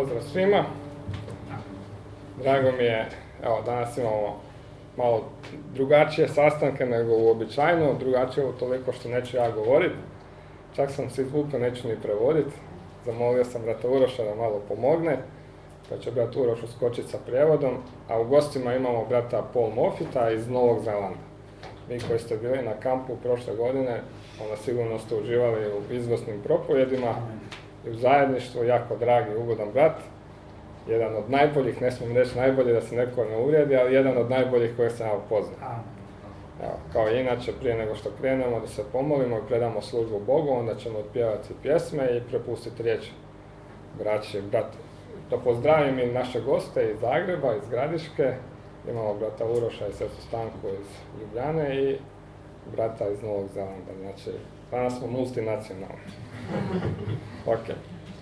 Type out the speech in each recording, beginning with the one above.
Pozdrav svima. Drago mi je, evo danas imamo malo drugačije sastanke nego uobičajeno, drugačije toliko što neću ja govoriti. Čak sam se izvukao, neću ni prevoditi. Zamolio sam brata Uroša da malo pomogne, pa će brat Uroš uskočiti sa prijevodom, a u gostima imamo brata Paul Moffita iz Novog Zelanda. Vi koji ste bili na kampu prošle godine, onda sigurno ste uživali u izvrsnim propovedima i u zajedništvu, jako dragi, ugodan brat. Jedan od najboljih, ne smijem reći najbolji da se neko ne uvrijedi, ali jedan od najboljih koje sam ja upoznao. Evo, kao i inače, prije nego što krenemo da se pomolimo i predamo službu Bogu, onda ćemo otpjevati pjesme i prepustiti riječ braći i bratu. Da pozdravim i naše goste iz Zagreba, iz Gradiške. Imamo brata Uroša i sestru Stanku iz Ljubljane i brata iz Novog Zelanda. Znači, danas smo multinacionalni. Ok.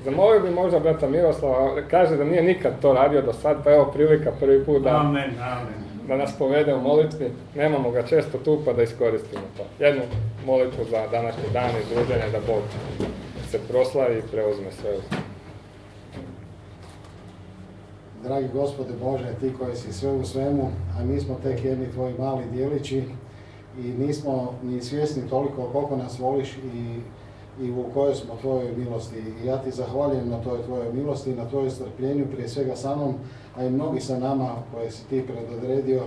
Zamolio bi možda brata Miroslava, kaže da nije nikad to radio do sad, pa evo prilika prvi put da nas povede u molitvi. Nemamo ga često tu, pa da iskoristimo to. Jednu molitvu za današnji dan i druženje, da Bog se proslavi i preuzme sve. Dragi Gospode Bože, ti koji si sve u svemu, a mi smo tek jedni tvoji mali djelići i nismo ni svjesni toliko koliko nas voliš i u kojoj smo tvojoj milosti. I ja ti zahvaljujem na toj tvojoj milosti, na tvojoj strpljenju, prije svega sa mnom, a i mnogi sa nama koje si ti predodredio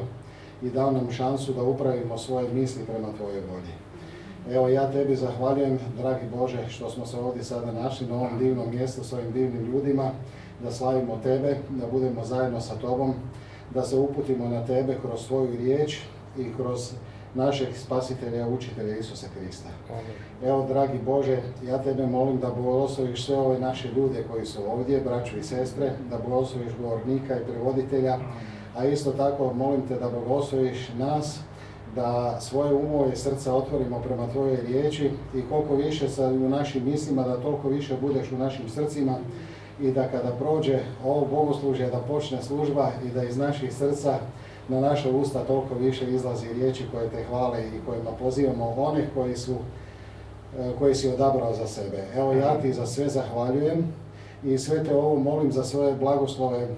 i dao nam šansu da upravimo svoje misli prema tvojoj volji. Evo, ja tebi zahvaljujem, dragi Bože, što smo se ovdje sada našli na ovom divnom mjestu s ovim divnim ljudima, da slavimo tebe, da budemo zajedno sa tobom, da se uputimo na tebe kroz svoju riječ i kroz našeg spasitelja i učitelja Isusa Krista. Evo, dragi Bože, ja tebe molim da blagosloviš sve ove naše ljude koji su ovdje, braću i sestre, da blagosloviš govornika i prevoditelja, a isto tako molim te da blagosloviš nas, da svoje umove i srca otvorimo prema tvojoj riječi i koliko više sad u našim mislima, da toliko više budeš u našim srcima i da kada prođe ovo bogoslužje, da počne služba i da iz naših srca na naše usta toliko više izlazi riječi koje te hvale i kojima pozivamo onih koji si odabrao za sebe. Evo, ja ti za sve zahvaljujem i sve te ovo molim za svoje blagoslove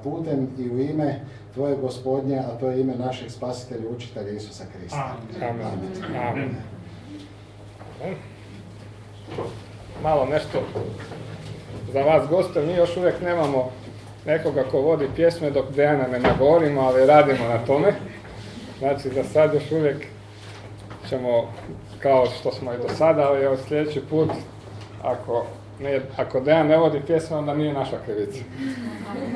putem i u ime tvoje Gospodnje, a to je ime našeg spasitelja i učitelja Isusa Krista. Amen. Amen. Malo nešto za vas goste, mi još uvijek nemamo nekoga ko vodi pjesme dok Dejana ne nagovorimo, ali radimo na tome. Znači, za sad još uvijek ćemo, kao što smo i do sada, ali od sljedeći put, ako Dejan ne vodi pjesme, onda nije naša krivica. Među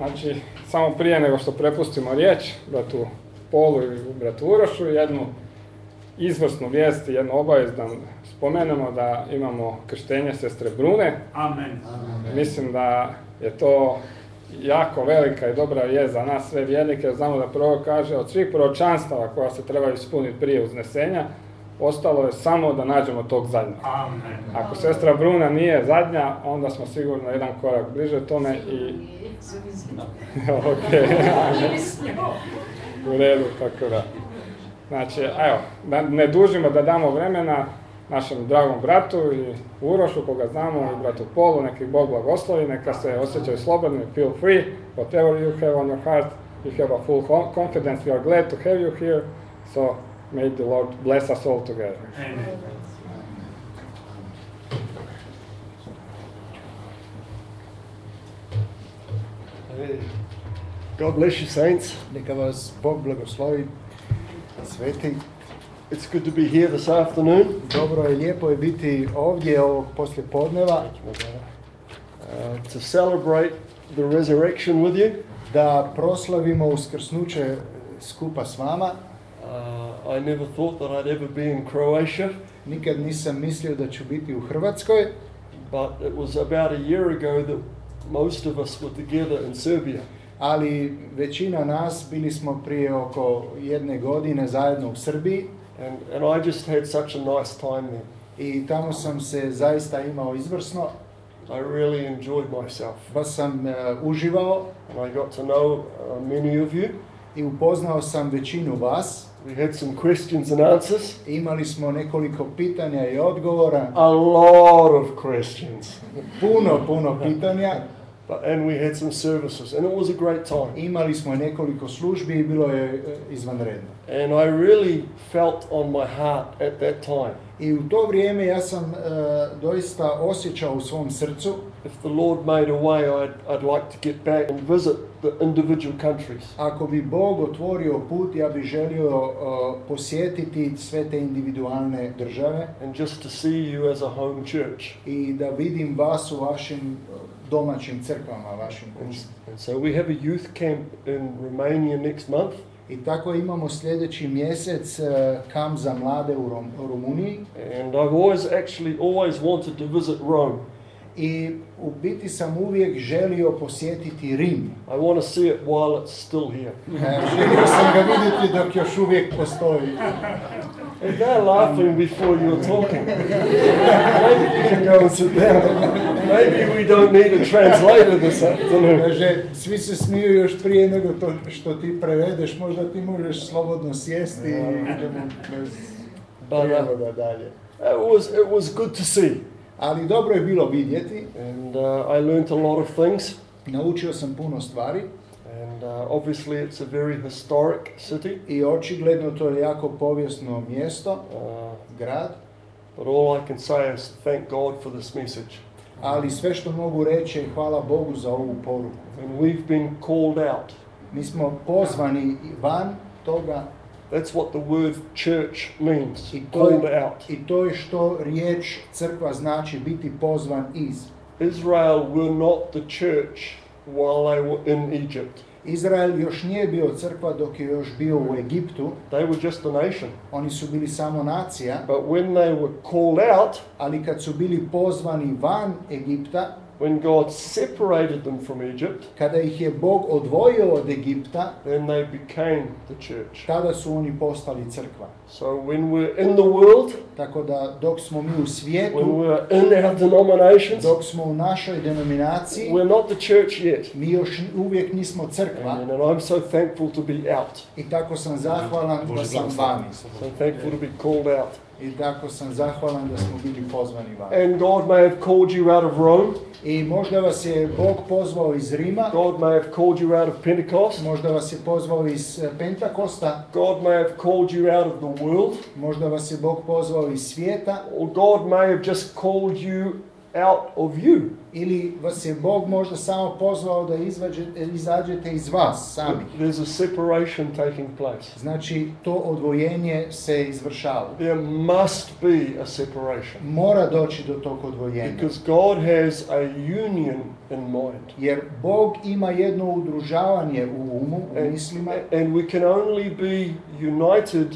Znači, samo prije nego što prepustimo riječ bratu Polu i bratu Urošu, jednu izvrsnu vijest i jednu obavijest da spomenemo da imamo krštenje sestre Brune. Amen. Mislim da je to jako velika i dobra vijest za nas sve vjernike. Znamo da prorok kaže od svih proročanstava koja se trebaju ispuniti prije uznesenja, ostalo je samo da nađemo tog zadnjeg. Amen. Ako sestra Bruna nije zadnja, onda smo sigurno jedan korak bliže tome i... Ok, u redu, tako da. Znači, evo, da ne dužimo, da damo vremena našem dragom bratu i Urošu, koga znamo, i bratu Polu, neki Bog blagoslovi, neka se osjećaju slobodni, feel free, whatever you have on your heart, you have a full confidence, we are glad to have you here, so may the Lord bless us all together. Amen. God bless you, saints. Neka vas Bog blagoslovi, sveti. It's good to be here this afternoon Dobro je, lijepo je biti ovdje ovog poslijepodneva to celebrate the resurrection with you. da proslavimo uskrsnuće skupa s vama. I never thought that I'd ever be in Croatia, Nikad nisam mislio da ću biti u Hrvatskoj, but it was about a year ago that most of us were together in Serbia. ali većina nas bili smo prije oko 1 godine zajedno u Srbiji And I just had such a nice time there. i tamo sam se zaista imao izvrsno, I really enjoyed myself. baš sam uživao And I got to know many of you. i upoznao sam većinu vas. We had some questions and answers. Imali smo nekoliko pitanja i odgovora, A lot of questions. puno pitanja. And we had some services. And it was a great time. Imali smo nekoliko službi i bilo je izvanredno. And I really felt on my heart at that time, I u to vrijeme ja sam doista osjećao u svom srcu, if the Lord made a way, I'd like to get back and visit the individual countries. ako bi Bog otvorio put, ja bih želio posjetiti sve te individualne države And just to see you as a home church. i da vidim vas u vašim domaćim crkvama, vašim kućama. And so we have a youth camp in Romania next month. I tako imamo sljedeći mjesec kamp za mlade u Rumuniji. And I've always wanted to visit Rome. I u biti sam uvijek želio posjetiti Rim. I want to see it while it's still here. Želio sam ga vidjeti dok još uvijek postoji. And they're laughing before you're talking. Maybe you can go and sit down. Maybe we don't need a translator this afternoon. Kaže, svi se smiju još prije nego to što ti prevedeš, možda ti možeš slobodno sjesti i idemo bez prijevoda dalje. It was good to see. Ali dobro je bilo vidjeti. And I learned a lot of things. Naučio sam puno stvari. And obviously it's a very historic city. I očigledno to je jako povijesno mjesto, grad. But all I can say is thank God for this message. Ali sve što mogu reći je hvala Bogu za ovu poruku. And we've been called out. Mi smo pozvani van toga. That's what the word church means. I Called out. I to je što riječ crkva znači, biti pozvan iz. Israel were not the church while they were in Egypt. Izrael još nije bio crkva dok je još bio u Egiptu. They were just a nation. Oni su bili samo nacija. But when they were called out, Ali kad su bili pozvani van Egipta, when God separated them from Egypt, kada ih je Bog odvojio od Egipta, then they became the church. tada su oni postali crkva. So when we're in the world, Tako da dok smo mi u svijetu, when we're in our denominations, dok smo u našoj denominaciji, we're not the church yet. mi još uvijek nismo crkva. Amen. And I'm so thankful to be out. I tako sam zahvalan da sam vani. So thankful to be called out. I tako sam zahvalan da smo bili pozvani van. And God may have called you out of Rome. I možda vas je Bog pozvao iz Rima, God may have called you out of Pentecost. možda vas je pozvao iz Pentakosta, God may have called you out of the world. možda vas je Bog pozvao iz svijeta, Or God may have just called you out of you. Ili vas je Bog možda samo pozvao da izađete iz vas sami. There's a separation taking place. Znači, to odvojenje se izvršava. There must be a separation. Mora doći do tog odvojenja. Because God has a union in mind. Jer Bog ima jedno udružavanje u umu, u mislima. And we can only be united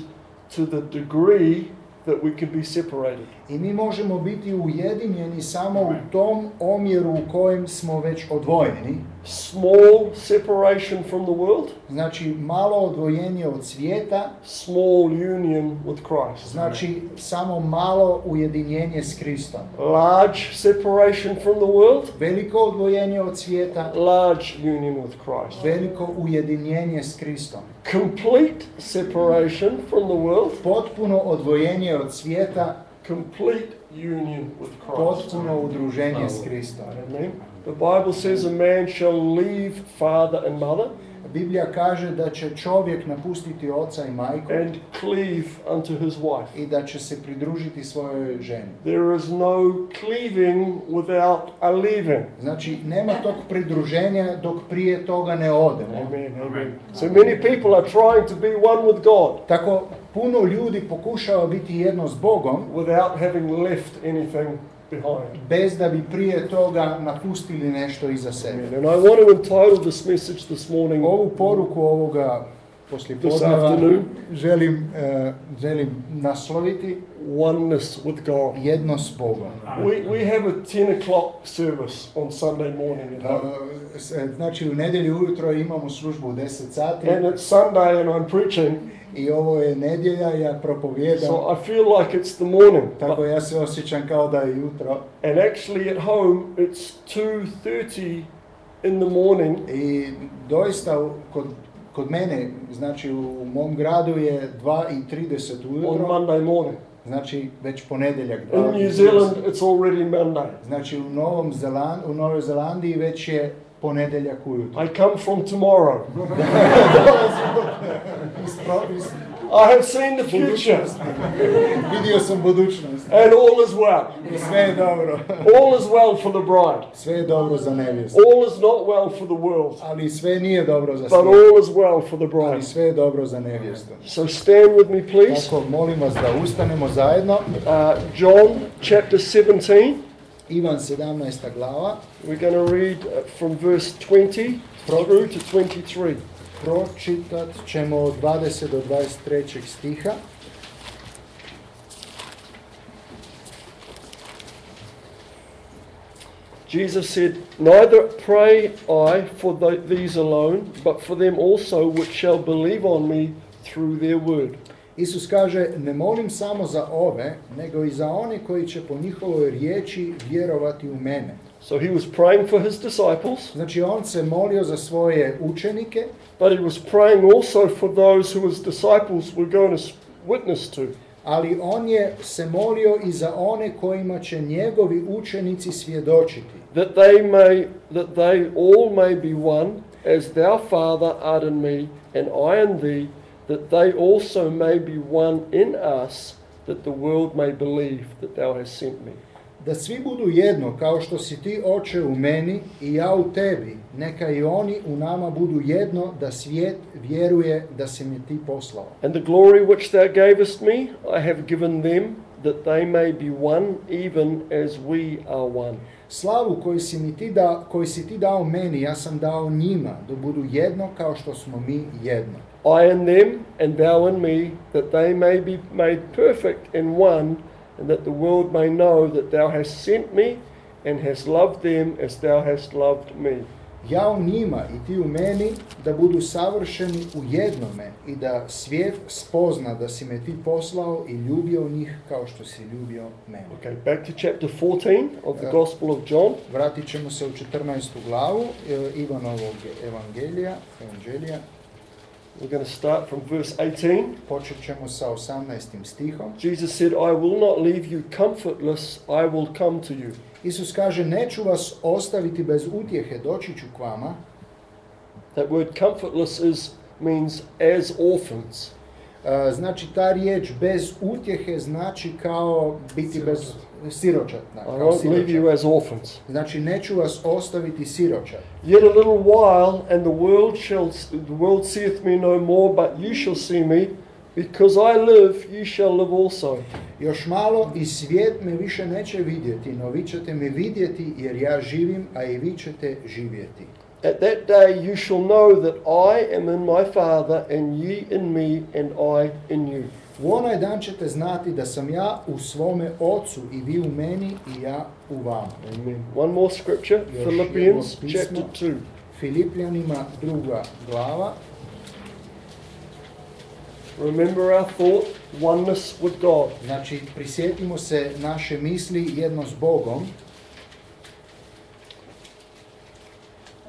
to the degree that we can be separated. I mi možemo biti ujedinjeni samo u tom omjeru u kojem smo već odvojeni. Small separation from the world. Znači malo odvojenje od svijeta. Small union with Christ. Znači samo malo ujedinjenje s Kristom. Large separation from the world. Veliko odvojenje od svijeta. Large union with Christ. Veliko ujedinjenje s Kristom. Complete separation from the world. Potpuno odvojenje od svijeta. Complete union with Christ. Potpuno udruženje s Kristom. Amen. The Bible says a man shall leave father and mother. Biblija kaže da će čovjek napustiti oca i majku and cleave unto his wife. I da će se pridružiti svojoj ženi. There is no cleaving without a leaving. Znači nema tog pridruženja dok prije toga ne odemo. Amen, amen. So many people are trying to be one with God. Tako puno ljudi pokušava biti jedno s Bogom without having left anything behind. Bez da bi prije toga napustili nešto iza sebe. And I want to entitle this message this morning. Ovu poruku ovoga poslijepodneva želim nasloviti oneness with God. Jedno s Bogom. We have a 10 o'clock service on Sunday morning at home. Znači u nedjelju ujutro imamo službu u 10 sati. And it's Sunday and I'm preaching. I ovo je nedjelja, ja propovijedam. So I feel like it's the morning. Tako ja se osjećam kao da je jutro. And actually at home it's 2:30 in the morning. I doista kod mene, znači u mom gradu je 2:30 ujutro. On Monday morning. Znači već ponedjeljak. In New Zealand it's already Monday. Znači u Novoj Zelandiji već je ponedjeljak ujutro. I come from tomorrow. I have seen the future. Vidio sam budućnost. And all is well. I sve je dobro. All is well for the bride. Sve je dobro za nevjestu. All is not well for the world. Ali sve nije dobro za But svijet. all is well for the Ali bride. sve je dobro za nevjestu. So stand with me, please. Tako, molim vas da ustanemo zajedno. John chapter 17. Ivan 17. glava. We're going to read from verse 20 through to 23. Pročitat ćemo od 20 do 23. stiha. Jesus said, "Neither pray I for these alone, but for them also which shall believe on me through their word." Isus kaže, ne molim samo za ove, nego i za one koji će po njihovoj riječi vjerovati u mene. So he was praying for his disciples. Znači on se molio za svoje učenike, but he was praying also for those who his disciples were going to witness to. Ali on je se molio i za one kojima će njegovi učenici svjedočiti. That they all may be one, as thou, Father, art in me, and I in thee, that they also may be one in us, that the world may believe that thou hast sent me. Da svi budu jedno, kao što si ti, Oče, u meni i ja u tebi, neka i oni u nama budu jedno, da svijet vjeruje da si me ti poslao. And the glory which thou gavest me, I have given them, that they may be one, even as we are one. Slavu koju si ti dao meni, ja sam dao njima, da budu jedno kao što smo mi jedno. I in them, and thou in me, that they may be made perfect in one, and that the world may know that thou hast sent me, and hast loved them as thou hast loved me. Ja u njima i ti u meni, da budu savršeni u jednome i da svijet spozna da si me ti poslao i ljubio njih kao što si ljubio mene. Okay, back to chapter 14 of the Gospel of John. Vratit ćemo se u 14. glavu Ivanovog evangelija. We're going to start from verse 18. Počet ćemo sa 18. stihom. Jesus said, I will not leave you comfortless, I will come to you. Isus kaže, neću vas ostaviti bez utjehe, doći ću k vama. That word comfortless means as orphans. Znači ta riječ bez utjehe znači kao biti bez siročatna. I Kao won't leave you siročat. as orphans. Znači neću vas ostaviti siročat. Yet a little while, and the world seeth me no more, but you shall see me, because I live, you shall live also. Još malo i svijet me više neće vidjeti, no vi ćete me vidjeti jer ja živim, a i vi ćete živjeti. At that day you shall know that I am in my Father, and ye in me, and I in you. U onaj dan ćete znati da sam ja u svome Ocu i vi u meni i ja u vama. Amen. One more scripture, Još Philippians jedno pismo. chapter 2. Filipljanima 2. glava. Remember our thought, oneness with God. Znači, prisjetimo se naše misli jedno s Bogom.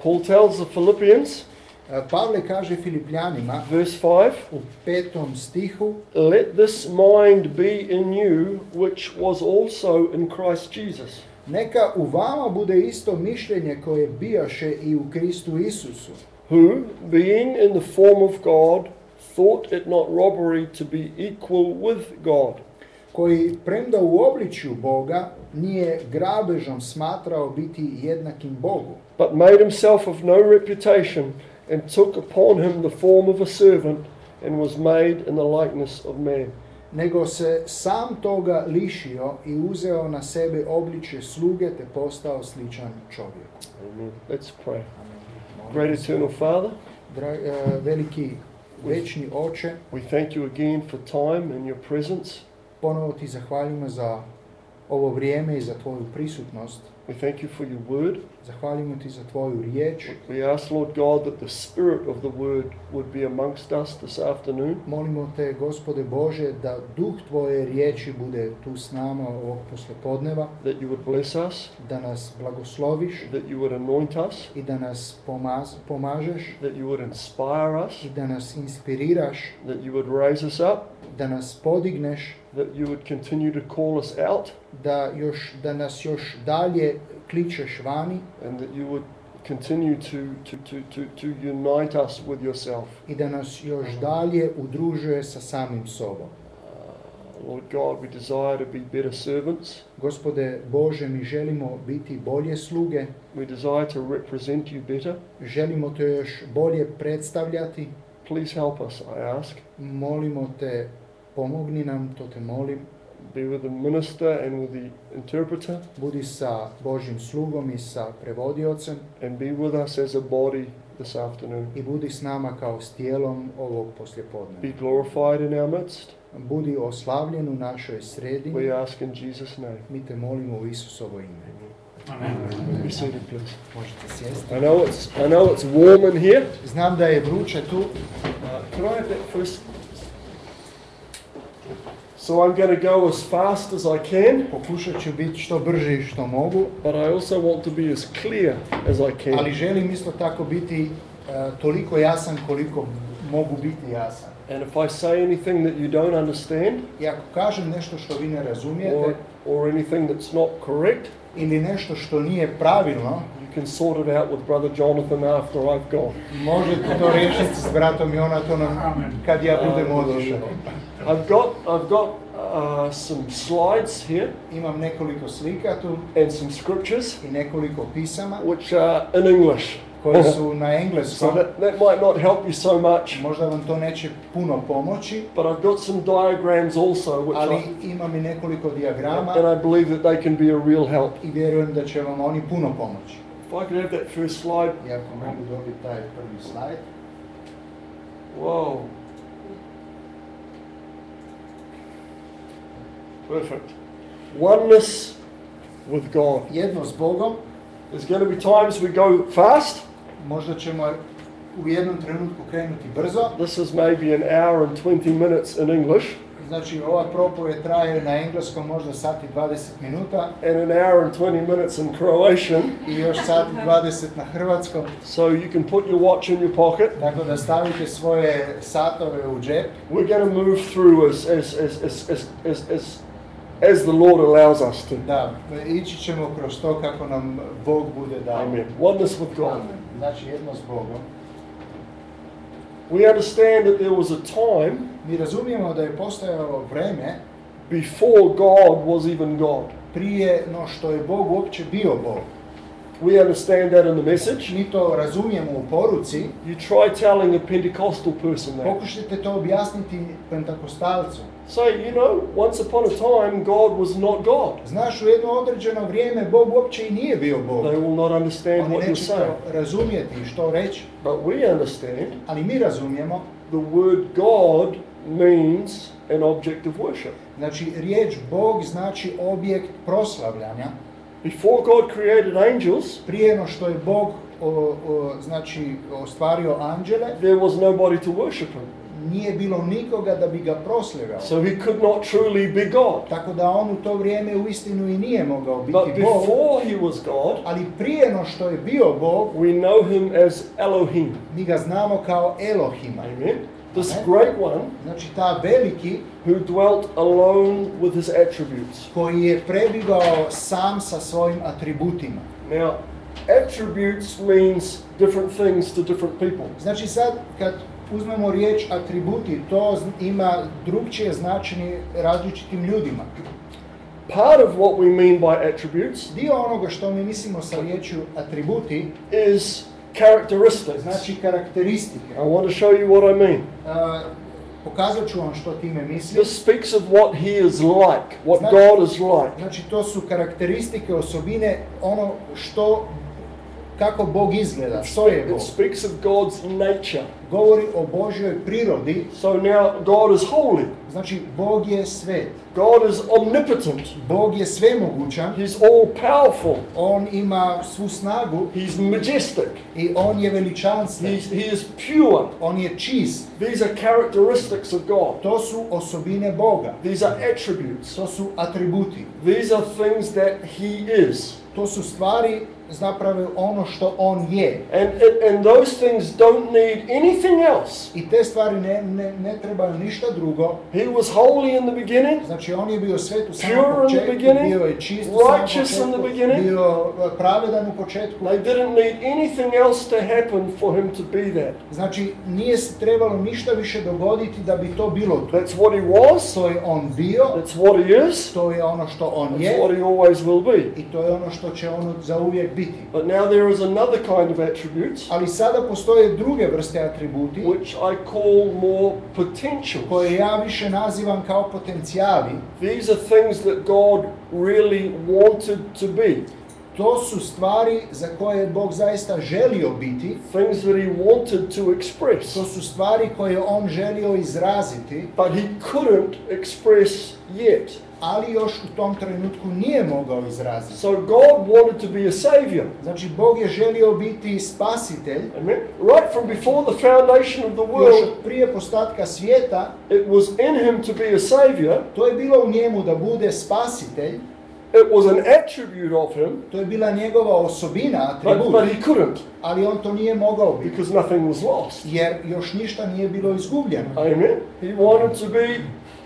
Paul tells the Philippians, Pavle kaže Filipljanima verse 5, u 5. stihu: let this mind be in you, which was also in Christ Jesus. Neka u vama bude isto mišljenje koje bijaše i u Kristu Isusu, Who, being in the form of God, thought it not robbery to be equal with God, koji premda u obličju Boga nije grabežom smatrao biti jednakim Bogu, but made himself of no reputation, and took upon him the form of a servant, and was made in the likeness of man. nego se sam toga lišio i uzeo na sebe obličje sluge te postao sličan čovjeku. Amen. Let's pray. Great eternal Father, Veliki večni Oče, we thank you again for time and your presence. ponovo ti zahvaljujemo za ovo vrijeme i za tvoju prisutnost. We thank you for your word. Zahvaljujemo ti za tvoju riječ. We ask, Lord God, that the spirit of the word would be amongst us this afternoon. Molimo te, Gospode Bože, da duh tvoje riječi bude tu s nama ovog poslijepodneva, That you would bless us, da nas blagosloviš that you would anoint us, i da nas pomažeš that you would inspire us, i da nas inspiriraš, that you would raise us up, da nas podigneš, that you would continue to call us out, da nas još dalje kličeš vani and that you would continue to unite us with yourself. i da nas još dalje udružuje sa samim sobom. Lord God, we desire to be better servants. Gospode Bože, mi želimo biti bolje sluge, We desire to represent you better. želimo te još bolje predstavljati. Please help us, I ask. Molimo te, pomogni nam, to te molim. Be with the minister and with the interpreter, Budi sa Božjim slugom i sa prevodiocem and be with us as a body this afternoon. i budi s nama kao s tijelom ovog poslijepodneva. Be glorified in our midst. Budi oslavljen u našoj sredini. We ask in Jesus' name. Mi te molimo u Isusovo ime. Be seated, please. Možete sjesti. I know it's warm in here. Znam da je vruće tu. Can I have that first? So I'm going to go as fast as I can, Pokušat ću biti što brži što mogu, but I also want to be as clear as I can. ali želim isto tako biti toliko jasan koliko mogu biti jasan. And if I say anything that you don't understand, I ako kažem nešto što vi ne razumijete or anything that's not correct, ili nešto što nije pravilno, you can sort it out with Brother Jonathan after I've gone. možete to riješiti s bratom Jonatonom kad ja budem otišao. I've got some slides here Imam nekoliko slika tu and some scriptures i nekoliko pisama which are in English. koji su na So engleskom. that might not help you so much, Možda vam to neće puno pomoći, but I've got some diagrams also which ali imam i nekoliko dijagrama and I believe that they can be a real help. i vjerujem da će vam oni puno pomoći. If I could have that first slide. I ako mogu dobiti taj prvi slajd. Whoa. Perfect. Oneness with God. Jedno s Bogom, There's going to be times we go fast. možda ćemo u jednom trenutku krenuti brzo. This is maybe an hour and 20 minutes in English Znači ova propovjed traje na engleskom možda sat i 20 minuta and an hour and 20 minutes in Croatian. i još sat i 20 na hrvatskom. So you can put your watch in your pocket. Tako da stavite svoje satove u džep. We're going to move through as the Lord allows us to. Da, ići ćemo kroz to kako nam Bog bude dao. Amen. Oneness with God. Znači jedno s Bogom. We understand that there was a time Mi razumijemo da je postojalo vreme before God was even God. prije no što je Bog uopće bio Bog. We understand that in the message. Mi to razumijemo u poruci. You try telling a Pentecostal person that. Pokušajte to objasniti pentakostalcu. Say, you know, once upon a time God was not God. Znaš, u jedno određeno vrijeme Bog uopće i nije bio Bog. They will not understand Oni what you're neće saying. to razumjeti što reći. But we understand Ali mi razumijemo, the word God means an object of worship. znači riječ Bog znači objekt proslavljanja. Before God created angels, Prije no što je Bog znači ostvario anđele, there was nobody to worship him. nije bilo nikoga da bi ga proslavljao. So he could not truly be God. Tako da on u to vrijeme uistinu i nije mogao biti But Bog. before he was God, Ali prije no što je bio Bog, we know him as Elohim. mi ga znamo kao Elohima. Amen. This Amen. great one Znači ta veliki who dwelt alone with his attributes. koji je prebivao sam sa svojim atributima. Now, attributes means different things to different people. Znači sad kad uzmemo riječ atributi, to ima drugčije značenje različitim ljudima. Part of what we mean by attributes Dio onoga što mi mislimo sa riječju atributi is characteristics. znači karakteristike. I want to show you what I mean. Pokazat ću vam što time mislim. This speaks of what he is like, what Znači- God is like. Znači to su karakteristike, osobine, ono što, kako Bog izgleda, što je Bog. It speaks of God's nature. Govori o Božjoj prirodi, So now God is holy. znači Bog je svet. God is omnipotent. Bog je svemogućan, He's all powerful. on ima svu snagu He's majestic. i on je veličanstven, He is pure. on je čist. These are characteristics of God. To su osobine Boga, These are attributes. to su atributi. These are things that he is. To su stvari zapravo ono što on je. And those things don't need anything else. I te stvari ne trebaju ništa drugo. He was holy in the beginning, Znači on je bio svet u Pure samom in the početku, beginning, bio je čist u samom righteous in the početku, beginning. bio pravedan u početku. they didn't need anything else to happen for him to be that. Znači nije se trebalo ništa više dogoditi da bi to bilo to. That's what he was, To je on bio, that's what he is, to je ono što on that's je what he always will be. i to je ono što će on zauvijek biti. But now there is another kind of attributes Ali sada postoje druge vrste atributi which I call more potentials. koje ja više nazivam kao potencijali. These are things that God really wanted to be, To su stvari za koje je Bog zaista želio biti. things that he wanted to express, To su stvari koje on želio izraziti, but he couldn't express yet. ali još u tom trenutku nije mogao izraziti. So God wanted to be a savior. Znači, Bog je želio biti spasitelj. Amen. Right from before the foundation of the Još world, od prije postatka svijeta, it was in him to be a savior. to je bilo u njemu da bude spasitelj. It was an attribute of him, To je bila njegova osobina, but atribut. he couldn't Ali on to nije mogao biti, because nothing was lost. jer još ništa nije bilo izgubljeno. Amen. He wanted to be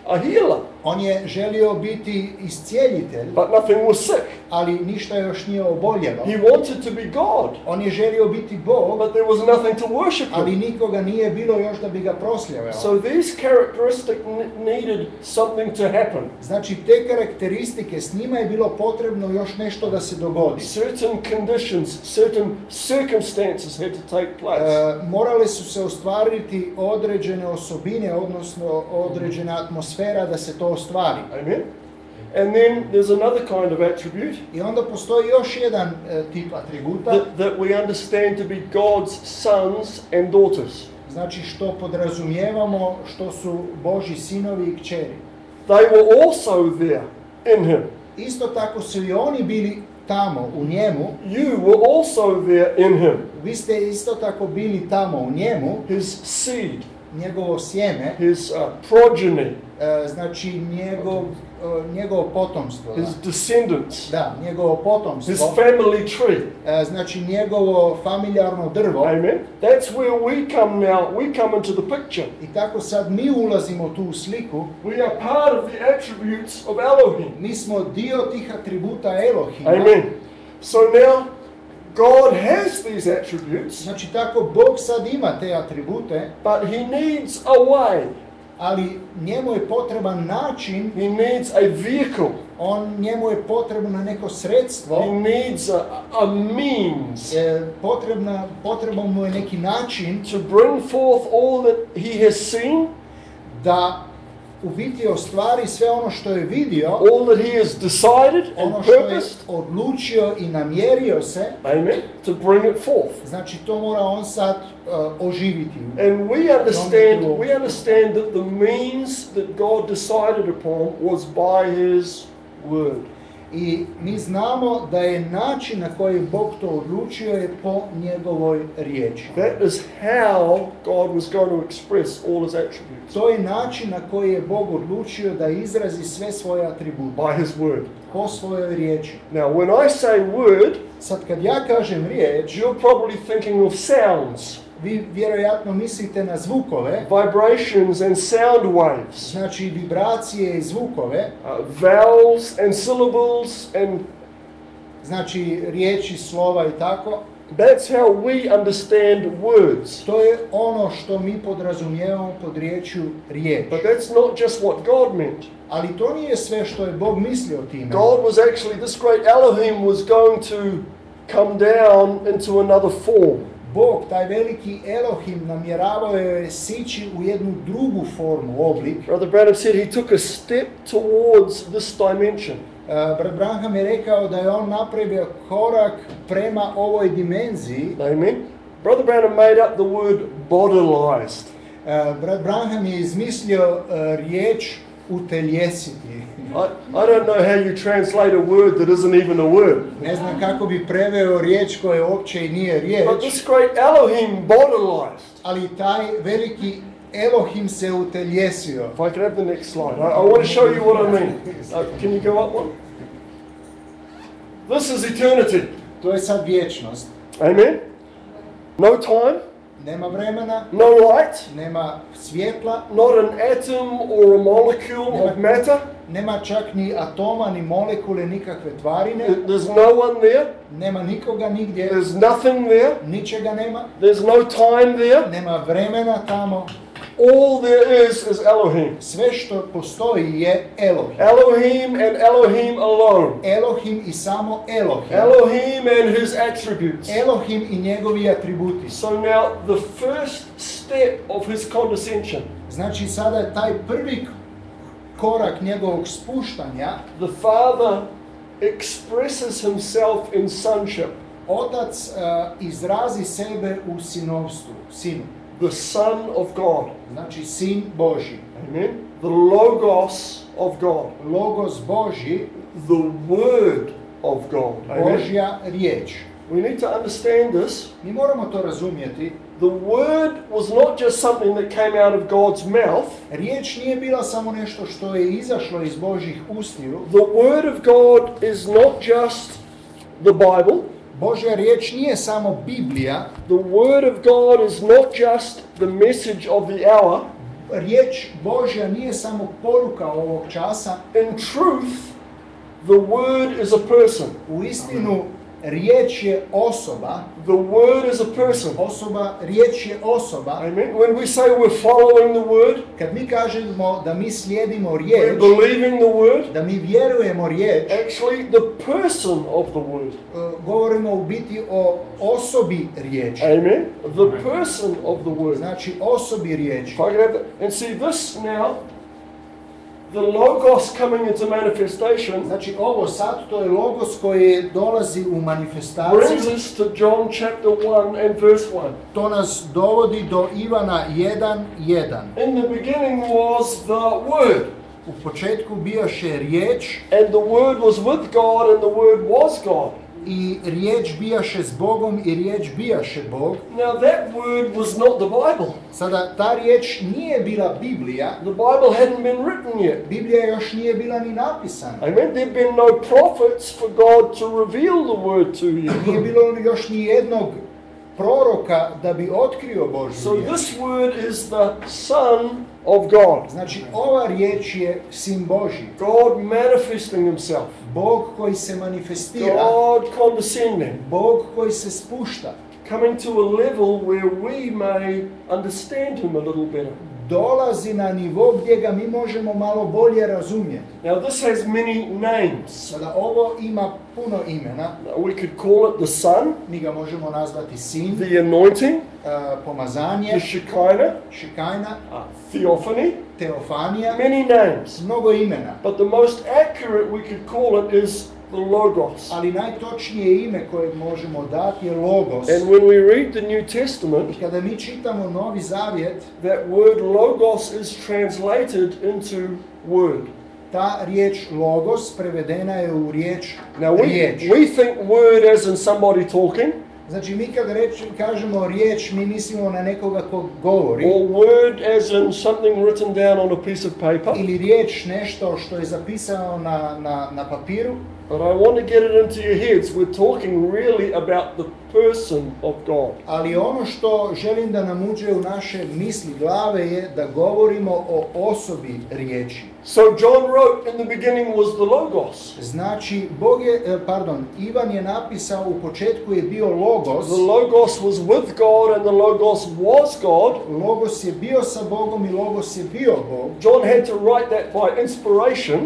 a healer, On je želio biti iscijelitelj, but nothing was sick. ali ništa još nije oboljelo. He wanted to be God, On je želio biti Bog, but there was nothing to worship ali him. nikoga nije bilo još da bi ga proslavljao. So these characteristics needed something to happen. Znači, te karakteristike, s njima je bilo potrebno još nešto da se dogodi. Certain conditions, certain circumstances had to take place. Morale su se ostvariti određene osobine, odnosno određena atmosfera da se to ostvari. Amen. And then there's another kind of attribute I onda postoji još jedan tip atributa, that we understand to be God's sons and daughters. znači što podrazumijevamo što su Božji sinovi i kćeri. They were also there in him. Isto tako su i oni bili tamo u njemu, You were also there in him. vi ste isto tako bili tamo u njemu, His seed, njegovo sjeme, his progeny, znači njegovo potomstvo. his descendants, Da, njegovo his potomstvo, family tree. znači njegovo familijarno drvo. Amen. That's where we come now. We come into the picture. I tako sad mi ulazimo tu u sliku, We are part of the attributes of Elohim. mi smo dio tih atributa Elohima. Amen. So now God has these attributes, Znači tako Bog sad ima te atribute, but he needs a way. ali njemu je potreban način, He needs a vehicle. njemu je potrebno neko sredstvo, He needs a means potreban mu je neki način to bring forth all that he has seen, da u biti ostvari sve ono što je vidio, all that he has decided and ono što je purposed. odlučio i namjerio se, Amen. To bring it forth. znači to mora on sad oživiti. And we understand that the means that God decided upon was by his word. I mi znamo da je način na koji Bog to odlučio je po njegovoj riječi. That is how God was going to express all his attributes. To je način na koji je Bog odlučio da izrazi sve svoje atribute. By his word. Po svojoj riječi. Now, when I say word, Sad kad ja kažem riječ, you're probably thinking of sounds, vi vjerojatno mislite na zvukove, vibrations and sound waves, znači vibracije i zvukove, vowels and syllables, and znači riječi, slova i tako. that's how we understand words. To je ono što mi podrazumijevamo pod riječju riječ. But that's not just what God meant. Ali to nije sve što je Bog mislio time. God was actually, this great Elohim was going to come down into another form. Bog, taj veliki Elohim, namjeravao je sići u jednu drugu formu, oblik. Brother Branham said he took a step towards this dimension. Brat Branham je rekao da je on napravio korak prema ovoj dimenziji. Amen. Brother Branham made up the word bodilized. Brat Branham je izmislio riječ uteljesiti. I don't know how you translate a word that isn't even a word. Ne znam kako bi preveo riječ koja uopće i nije riječ. But this great Elohim bodilized. Ali taj veliki Elohim se uteljesio. If I could have the next slide. I want to show you what I mean. Can you go up one? This is eternity. To je sad vječnost. Amen. No time, Nema vremena, no light, nema svjetla, not an atom or a molecule of matter. nema čak ni atoma, ni molekule, nikakve tvarine. There's no one there. Nema nikoga nigdje, There's nothing there. ničega nema. There's no time there. Nema vremena tamo. All there is Elohim. Sve što postoji je Elohim. Elohim and Elohim alone. Elohim i samo Elohim. Elohim and his attributes. Elohim i njegovi atributi. So now the first step of his condescension, Znači sada je taj prvi korak njegovog spuštanja. the Father expresses himself in sonship. Otac izrazi sebe u sinovstvu, sinu. The Son of God. Znači sin Božji. Amen. The Logos of God. Logos Božji, The Word of God. Amen. Božja riječ. We need to understand this. Mi moramo to razumjeti. The Word was not just something that came out of God's mouth. Riječ nije bila samo nešto što je izašlo iz Božjih ustiju. The Word of God is not just the Bible. Božja riječ nije samo Biblija. The Word of God is not just the message of the hour. Riječ Božja nije samo poruka ovog časa. In truth, the Word is a person. U istinu, riječ je osoba. The Word is a person. Riječ je osoba. Amen. When we say we're following the Word, Kad mi kažemo da mi slijedimo we're riječ, believing the Word, da mi vjerujemo riječ, actually the person of the Word. govorimo u biti o osobi riječi. Amen. The person of the Word. Znači osobi riječi. If I could have that. And see this now, the Logos coming into manifestation Znači ovo sad, to je logos koji dolazi u manifestaciju. brings us to John chapter 1 and verse 1. To nas dovodi do Ivana 1:1. In the beginning was the Word, U početku bijaše riječ and the Word was with God, and the Word was God. i riječ bijaše s Bogom i riječ bijaše Bog. Now that word was not the Bible. Sada ta riječ nije bila Biblija. The Bible hadn't been written yet. Biblija još nije bila ni napisana. Amen. There'd been no prophets for God to reveal the word to Nije you. bilo još ni jednog proroka da bi otkrio Božju So riječ. this word is the Son of God. Znači, ova riječ je Sin Božji. God manifesting himself. Bog koji se manifestira. God condescending. Bog koji se spušta. Coming to a level where we may understand him a little better. Dolazi na nivo gdje ga mi možemo malo bolje razumjeti. Now this has many names. Sada ovo ima puno imena. We could call it the Son, Mi ga možemo nazvati Sin, the anointing, pomazanje, the Shekinah, Šikajna, theophany, Teofanija, many names. mnogo imena. But the most accurate we could call it is the Logos. Ali najtočnije ime koje možemo dati je Logos. And when we read the New Testament, I kada mi čitamo Novi Zavjet, that word Logos is translated into Word. ta riječ Logos prevedena je u riječ Now riječ. we think Word as in somebody talking, Znači mi kad kažemo riječ, mi mislimo na nekoga ko govori. or Word as in something written down on a piece of paper. Ili riječ nešto što je zapisano na papiru. But I want to get it into your heads. We're talking really about the person of God. Ali ono što želim da nam uđe u naše misli, glave je da govorimo o osobi riječi. So John wrote, in the beginning was the Logos. Znači, Ivan je napisao u početku je bio Logos. The Logos was with God and the Logos was God. Logos je bio sa Bogom i Logos je bio Bog. John had to write that by inspiration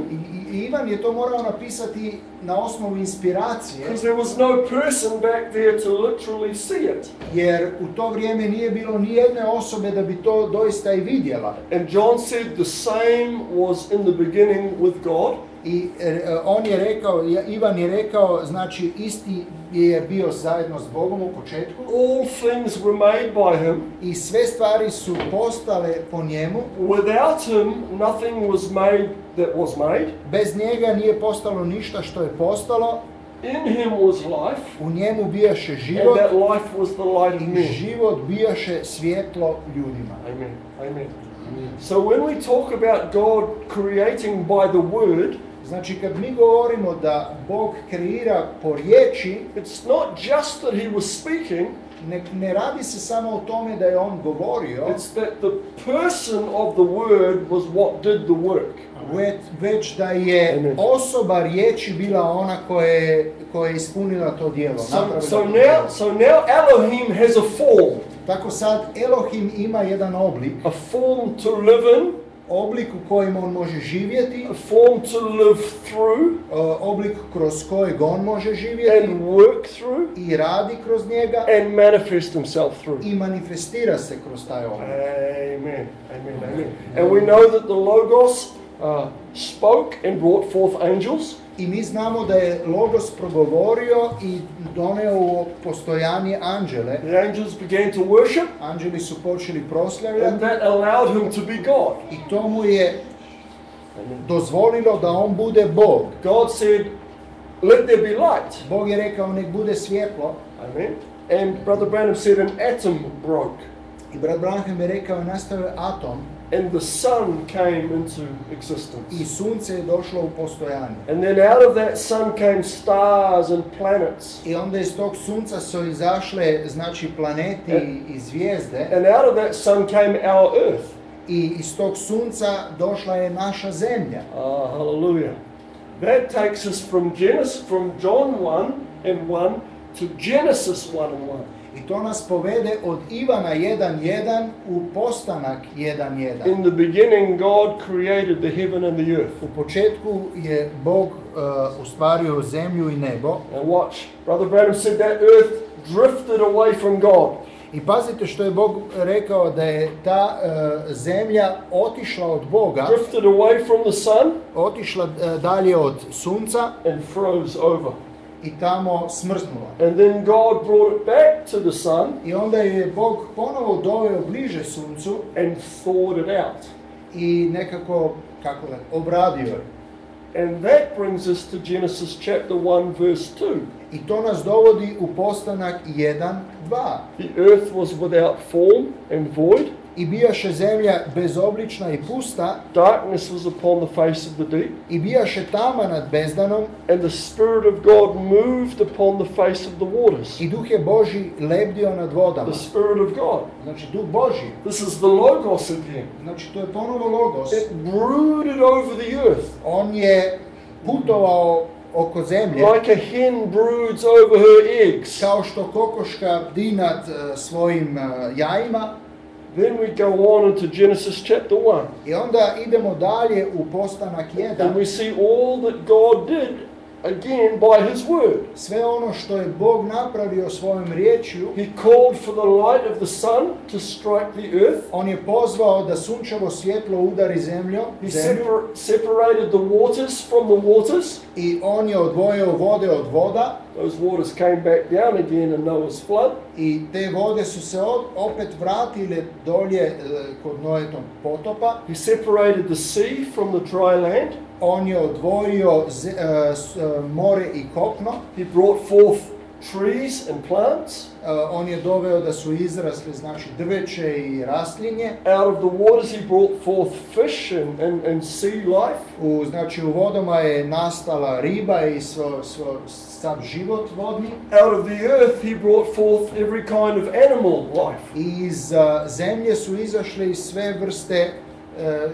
I Ivan je to morao napisati na osnovu inspiracije, because there was no person back there to literally see it. jer u to vrijeme nije bilo ni jedne osobe da bi to doista i vidjela. And John said the same was in the beginning with God. I on je rekao, Ivan je rekao, znači isti je bio zajedno s Bogom u početku. All things were made by him. I sve stvari su postale po njemu. Without him, nothing was made that was made. Bez njega nije postalo ništa što je postalo. In him was life, U njemu bijaše and život. that life was the light of I men. život bijaše svjetlo ljudima. Amen. Amen. So when we talk about God creating by the word, Znači kad mi govorimo da Bog kreira po riječi, it's not just that he was speaking, ne radi se samo o tome da je on govorio, it's that the person of the word was what did the work. već da je Amen. osoba riječi bila ona koja je ispunila to djelo. So now Elohim has a form. Tako sad Elohim ima jedan oblik, A form to live in, oblik u kojem on može živjeti, a form to live through, oblik kroz kojeg on može živjeti and work through, i radi kroz njega and manifest himself through. i manifestira se kroz taj oblik. Amen. Amen. Amen. And we know that the Logos spoke and brought forth angels. I mi znamo da je Logos progovorio i doneo u postojanje anđele. The angels began to worship, Anđeli su počeli and proslavljati that allowed him to be God. i to mu je dozvolilo da on bude Bog. God said, "Let there be light." Bog je rekao nek bude svjetlo Amen. And Brother Branham said an atom broke, i brat Branham je rekao nastao je atom and the sun came into existence. i sunce je došlo u postojanje. And then out of that sun came stars and planets. I onda iz tog sunca su izašle znači planeti i zvijezde And out of that sun came our earth. i iz tog sunca došla je naša zemlja. Hallelujah. That takes us from John 1 and 1 to Genesis 1 and 1. I to nas povede od Ivana 1.1 u postanak 1.1. In the beginning, God created the heaven and the earth. U početku je Bog ustvario zemlju i nebo. And watch, Brother Branham said that earth drifted away from God. I pazite što je Bog rekao da je ta zemlja otišla od Boga, Drifted away from the sun otišla dalje od sunca and froze over. i tamo smrznula. And then God brought it back to the sun I onda je Bog ponovo doveo bliže suncu and thawed it out. i nekako, obradio je. And that brings us to Genesis chapter 1 verse 2. I to nas dovodi u postanak 1.2. The earth was without form and void, I bijaše zemlja bezoblična i pusta, darkness was upon the face of the deep, i bijaše tama nad bezdanom, and the Spirit of God moved upon the face of the waters. i Duh je Božji lebdio nad vodama. The Spirit of God. Znači Duh Božji. This is the Logos again. Znači to je ponovo Logos. It brooded over the earth On je putovao oko zemlje, like a hen broods over her eggs. kao što kokoška bdi nad svojim jajima. Then we go on into Genesis chapter 1. I onda idemo dalje u Postanak And 1. we see all that God did again by His word. Sve ono što je Bog napravio svojom riječju, He called for the light of the sun to strike the earth. on je pozvao da sunčevo svjetlo udari zemlju, He separated the waters from the waters. i on je odvojio vode od voda, Those waters came back down again in Noah's flood. i te vode su se opet vratile dolje kod Noetovog potopa. He separated the sea from the dry land. On je odvojio more i kopno. He brought forth trees and plants. On je doveo da su izrasle, znači, drveće i raslinje. Out of the waters he brought forth fish and sea life. Znači, u vodama je nastala riba i sav život vodni. Out of the earth he brought forth every kind of animal life. I iz zemlje su izašle i sve vrste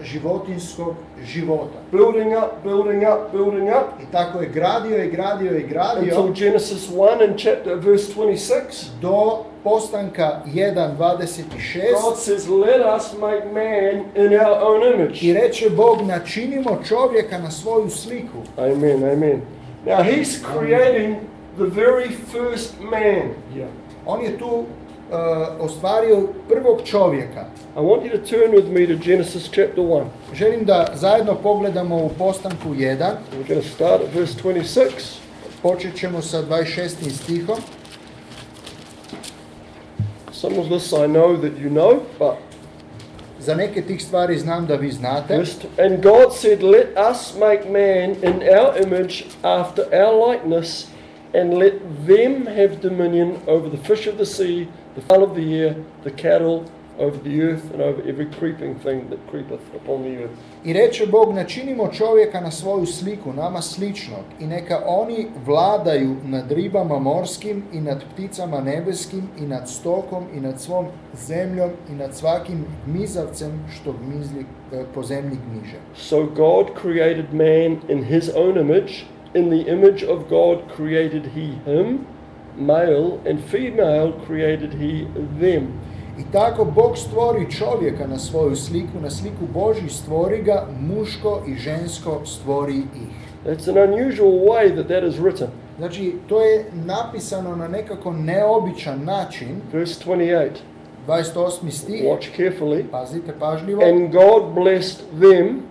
životinskog života. Building up, building up, building up. I tako je gradio i gradio i gradio Until Genesis 1 and chapter verse 26. do Postanka 1:26. God says, let us make man in our own image. I reče Bog, načinimo čovjeka na svoju sliku. Amen, amen. Now he's creating the very first man here. On je tu ostvario prvog čovjeka. I want you to turn with me to Genesis chapter 1. Želim da zajedno pogledamo u Postanku 1. We're going to start at verse 26. Počet ćemo sa 26. stihom. Some of this I know that you know, but Za neke tih stvari znam da vi znate. and God said, let us make man in our image after our likeness, and let them have dominion over the fish of the sea, the fowl of the air, the cattle, over the earth, and over every creeping thing that creepeth upon the earth. I reče Bog, načinimo čovjeka na svoju sliku, nama sličnog, i neka oni vladaju nad ribama morskim i nad pticama nebeskim i nad stokom i nad svom zemljom i nad svakim gmizavcem što po zemlji gmiže. So God created man in his own image. In the image of God created he him, male and female created he them. I tako Bog stvori čovjeka na svoju sliku, na sliku Božju stvori ga, muško i žensko stvori ih. That's an unusual way that is written. Znači, to je napisano na nekako neobičan način. Verse 28. 28. stih. Watch carefully. Pazite pažljivo. And God blessed them.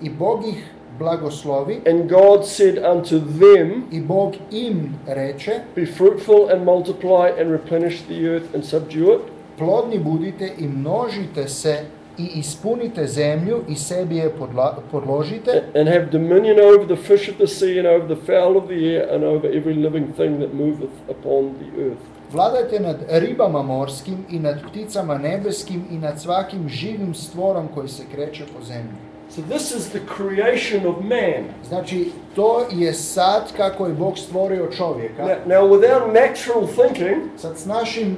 I Bog ih blagoslovi. And God said unto them. I Bog im reče. Be fruitful and multiply and replenish the earth and subdue it. Plodni budite i množite se i ispunite zemlju i sebi je podložite. And have dominion over the fish of the sea and over the fowl of the air and over every living thing that moveth upon the earth. Vladajte nad ribama morskim i nad pticama nebeskim i nad svakim živim stvorom koji se kreće po zemlji. So this is the creation of man. Znači, to je sad kako je Bog stvorio čovjeka. Now with our natural thinking, sad s našim,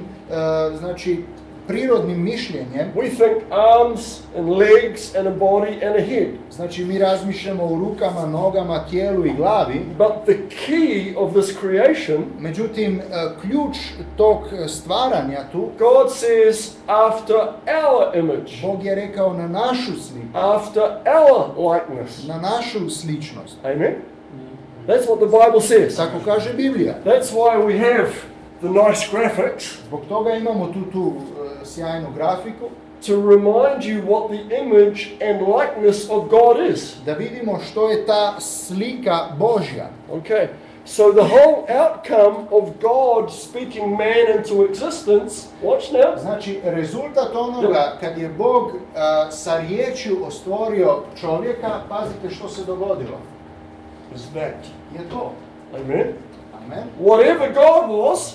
znači, prirodnim mišljenjem, we think arms and legs and a body and a head. Znači, mi razmišljamo o rukama, nogama, tijelu i glavi. But the key of this creation, međutim, ključ tog stvaranja tu, God says after our image. Bog je rekao na našu sliku. After our likeness. Na našu sličnost. Amen. That's what the Bible says. Tako kaže Biblija. That's why we have the nice graphics. Zbog toga imamo tu sjajnu grafiku. To remind you what the image and likeness of God is. Da vidimo što je ta slika Božja. Okay. So the whole outcome of God speaking man into existence, watch now. Znači, rezultat onoga kad je Bog sa riječju stvorio čovjeka, pazite što se dogodilo. Is that? Je to. Amen. Amen. Whatever God was,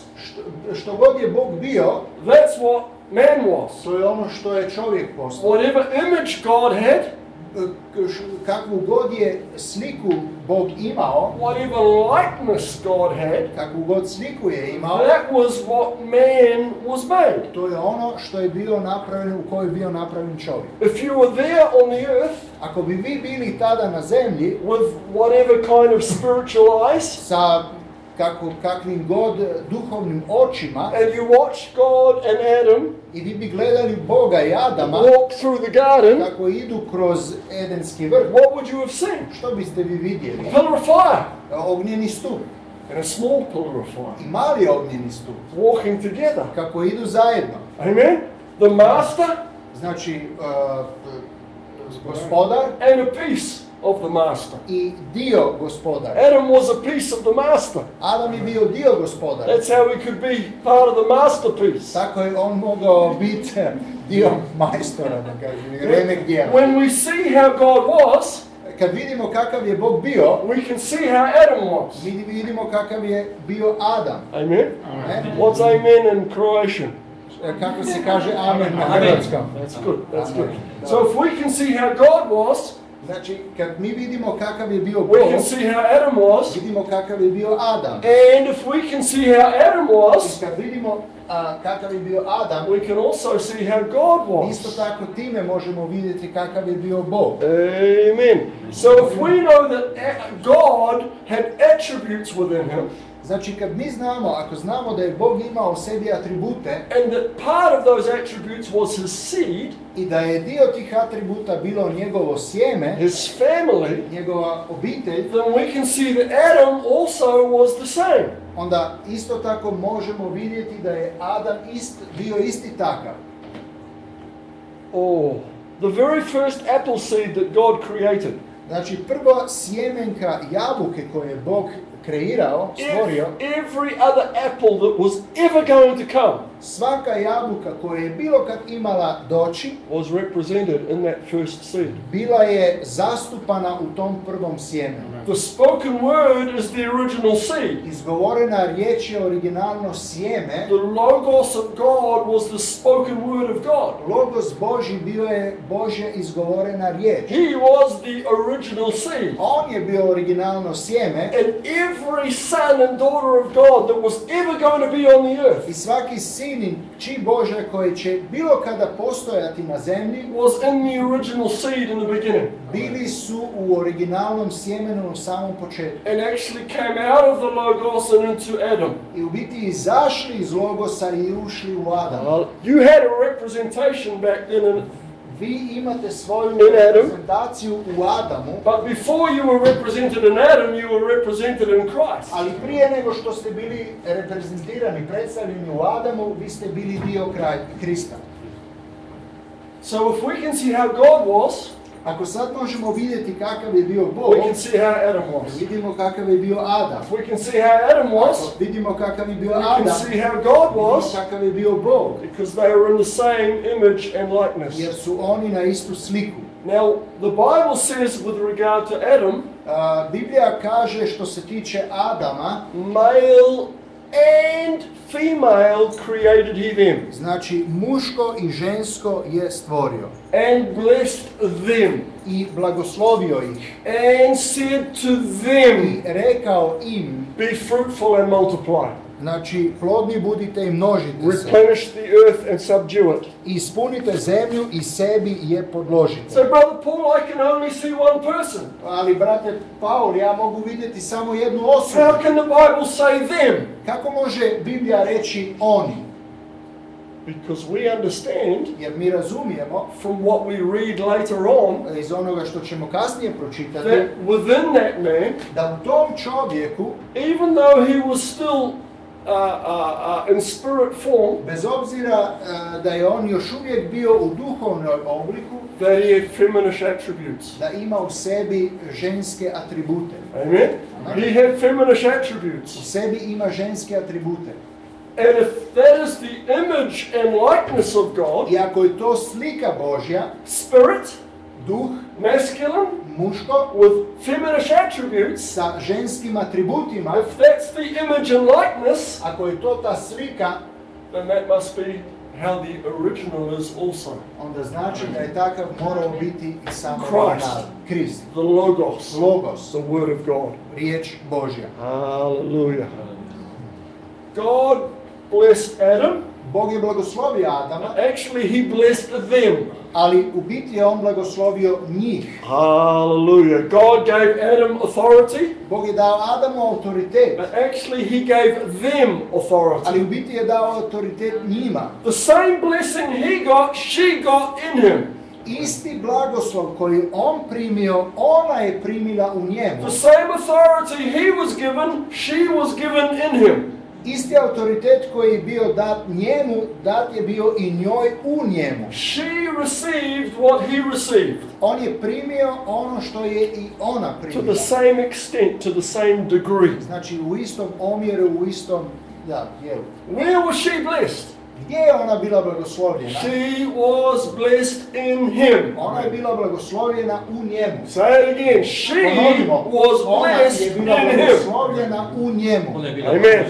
što god je Bog bio, that's what man was. To je ono što je čovjek postao. Whatever image God had, Kakvu god je sliku Bog imao, whatever likeness God had, kakvu god sliku je imao, that was what man was made. to je ono što je bilo napravljeno, u kojoj je bio napravljen čovjek. If you were there on the earth Ako bi vi bili tada na zemlji with whatever kind of spiritual eyes, sa kakvim god duhovnim očima and you watched God and Adam i vi bi gledali Boga i Adama walk through the garden, kako idu kroz Edenski vrt, what would you have seen? što biste vi vidjeli? A pillar of fire Ognjeni stup and a small pillar of fire i mali ognjeni stup, walking together. kako idu zajedno. Amen? The master Znači, gospodar and a piece of the master. i dio gospodara. Adam was a piece of the master. Adam je bio dio gospodara. That's how he could be part of the masterpiece. Tako je on mogao biti dio majstora, da kažem, remek djela. When we see how God was, Kad vidimo kakav je Bog bio, we can see how Adam was. mi vidimo kakav je bio Adam. Amen? Ne? What's amen in Croatian? Kako se kaže amen na hrvatskom. That's good, that's good. So if we can see how God was, Znači, kad mi vidimo kakav je bio we Bog, can see how Adam was. vidimo kakav je bio Adam. And if we can see how Adam I was, kad vidimo kakav je bio Adam, we can also see how God isto was. tako time možemo vidjeti kakav je bio Bog. Amen. So if we know that God had attributes within him, Znači, kad mi znamo, ako znamo da je Bog imao u sebi atribute and that part of those attributes was his seed, i da je dio tih atributa bilo njegovo sjeme, his family, njegova obitelj, then we can see that Adam also was the same. onda isto tako možemo vidjeti da je Adam bio isti takav. Oh, the very first apple seed that God created. Znači, prva sjemenka jabuke koje je Bog kreirao, stvorio, Every other apple that was ever going to come svaka jabuka koja je bilo kad imala doći, was represented in that first seed. bila je zastupana u tom prvom sjemenu. The spoken word is the original seed. Izgovorena riječ je originalno sjeme, The logos of God was the spoken word of God. logos Božji bio je Božja izgovorena riječ. He was the original seed. On je bio originalno sjeme And every son and daughter of God that was ever going to be on the earth i svaki sin i kći Božja koji će bilo kada postojati na zemlji was in the original seed in the beginning. bili su u originalnom sjemenu u samom početku. And actually came out of the logos and into Adam. I u biti izašli iz logosa i ušli u Adama. You had a representation back then in Vi imate svoju In Adam. reprezentaciju u Adamu, But before you were represented in Adam, you were represented in Christ. ali prije nego što ste bili reprezentirani, predstavljeni u Adamu, vi ste bili dio Krista. So if we can see how God was, Ako sad možemo vidjeti kakav je bio we Bog, can see how Adam was. vidimo kakav je bio Adam. If we can see how Adam was, Ako vidimo kakav je bio we can Adam, see how God vidimo was, kakav je bio Bog, because they were in the same image and likeness. jer su oni na istu sliku. Now, the Bible says with regard to Adam, Biblija kaže što se tiče Adama, male and female created he them, znači muško i žensko je stvorio and blessed them, i blagoslovio ih and said to them, i rekao im, be fruitful and multiply. znači plodni budite i množite se Replenish the earth and subdue it. i ispunite zemlju i sebi je podložite. So, Brother Paul, I can only see one person. Ali brate Paul, ja mogu vidjeti samo jednu osobu. How can the Bible say them? Kako može Biblija reći oni? Because we understand Jer mi razumijemo from what we read later on iz onoga što ćemo kasnije pročitati that within that man, da u tom čovjeku, even though he was still in spirit form, bez obzira da je on još uvijek bio u duhovnom obliku, that he had feminine attributes. da ima u sebi ženske atribute. Amen? He had feminine attributes. U sebi ima ženske atribute. And if that is the image and likeness of God, I ako je to slika Božja, spirit, duh, masculine, muško, with feminine attributes, sa ženskim atributima, if that's the image and likeness, ako je to ta slika, then that must be how the original is also. onda znači da je takav morao biti i sam Christ. original. Krist, The Logos, Logos, the Word of God. riječ Božja. Hallelujah. God blessed Adam. Bog je blagoslovio Adama, Actually, He blessed them. ali u biti je on blagoslovio njih. Hallelujah. God gave Adam authority, Bog je dao Adamu autoritet, but actually He gave them ali authority. u biti je dao autoritet njima. The same blessing he got, she got in him. Isti blagoslov koji on primio, ona je primila u njemu. The same authority he was given, she was given in him. Isti autoritet koji je bio dat njemu, dat je bio i njoj u njemu. She received what he received On je primio ono što je i ona to primila. the same extent, to the same degree. Znači u istom omjeru, u istom dijelu. Where was she blessed? Gdje je ona bila blagoslovljena? She was blessed in him. Ona je bila blagoslovljena u njemu. Say it again. She Ponovimo. was Ona blessed je in bila him. blagoslovljena u njemu. Amen.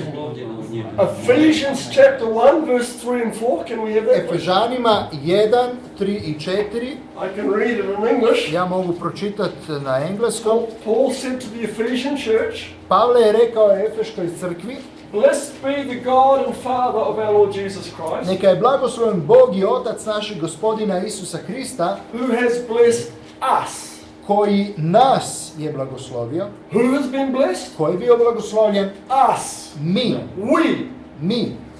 Ephesians chapter 1, verse 3 and 4. Can we have that? please? Efežanima 1, 3 i 4. I can read it in English. Ja mogu pročitati na engleskom. Paul said to the Ephesian church, Pavle je rekao Efeškoj crkvi, "Blessed be the God and Father of our Lord Jesus Christ, neka je blagosloven Bog i Otac našeg Gospodina Isusa Krista, who has blessed us." koji nas je blagoslovio. Who has been blessed? Ko je bio blagoslovljen? Us. Mi.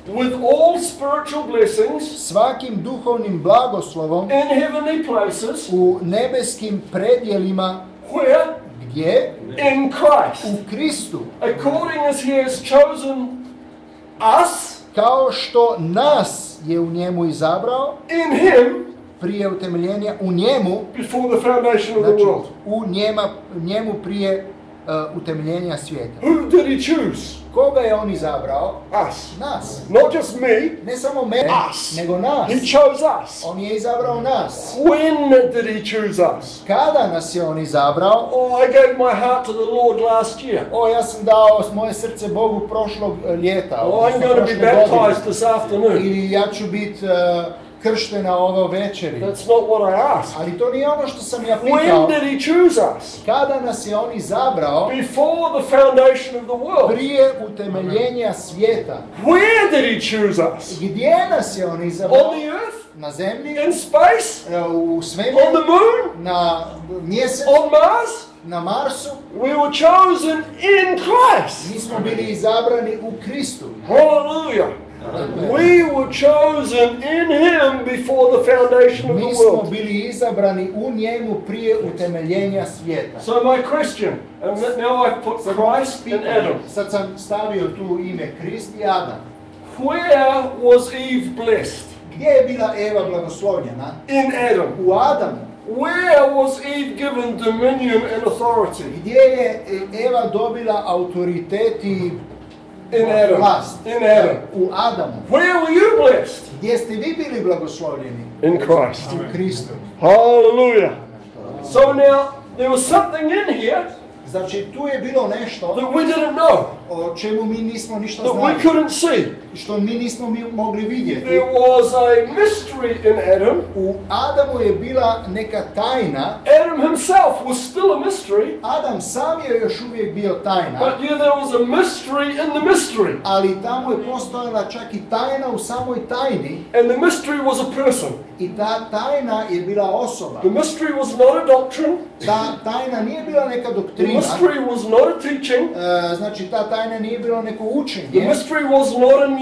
With all spiritual blessings Svakim duhovnim blagoslovom in heavenly places. u nebeskim predjelima. Where? Gdje? In Christ. U Kristu. According as He has chosen us Kao što nas je u njemu izabrao in Him prije utemeljenja, u njemu, before the foundation of the znači world. u njemu prije utemeljenja svijeta. Who did He choose? Koga je on izabrao? Us. Nas. Not just me. Ne samo mene, Us. nego nas. He chose us. On je izabrao nas. When did He choose us? Kada nas je on izabrao? Oh, I gave my heart to the Lord last year. Ja sam dao moje srce Bogu prošlog ljeta. Oh, I'm odnosno going to be prošle godine. baptized this afternoon. Ili ja ću biti krštena ovo večeri. That's not what I asked. Ali to nije ono što sam ja When pitao. did He choose us? Kada nas je on izabrao? Before the foundation of the world. Prije utemeljenja svijeta. Where did He choose us? Gdje nas je on izabrao? On the earth? Na zemlji? In space? U On svemiru? the moon? Na mjesecu? On Mars? Na Marsu? We were chosen in Christ. Mi smo bili izabrani u Kristu. Hallelujah. We were chosen in Him before the foundation of Mi the smo world. bili izabrani u njemu prije utemeljenja svijeta. So my question, and now I've put Christ and Adam. Sad sam stavio tu ime Krist i Adam. Where was Eve blessed? Gdje je bila Eva blagoslovljena? In Adam. U Adamu. Where was Eve given dominion and authority? Gdje je Eva dobila autoritet i In Adam. vlast? In Adam. U Adamu. Where were you blessed? Gdje ste vi bili blagoslovljeni? In Christ. U Kristu. Hallelujah. So now, there was something in here Znači tu je bilo nešto that we didn't know, o čemu mi nismo ništa that we znali. couldn't see. Što mi nismo mogli vidjeti. There was a mystery in Adam. U Adamu je bila neka tajna. Adam himself was still a mystery. Adam sam je još uvijek bio tajna. But yeah, there was a mystery in the mystery. Ali tamo je postojala čak i tajna u samoj tajni. And the mystery was a person. I ta tajna je bila osoba. The mystery was not a doctrine. Ta tajna nije bila neka The doktrina. mystery was not a teaching. Znači ta tajna nije bilo neko The učenje. mystery was not a new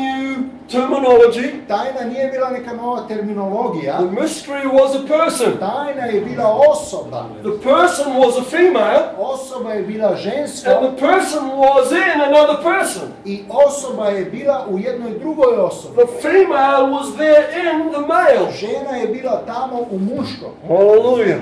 terminology. Tajna nije bila neka nova terminologija. The mystery was a person. Tajna je bila osoba. The person was a female. Osoba je bila ženska. And the person was in another person. I osoba je bila u jednoj drugoj osobi. The female was there in the male. Žena je bila tamo u muškom. Hallelujah.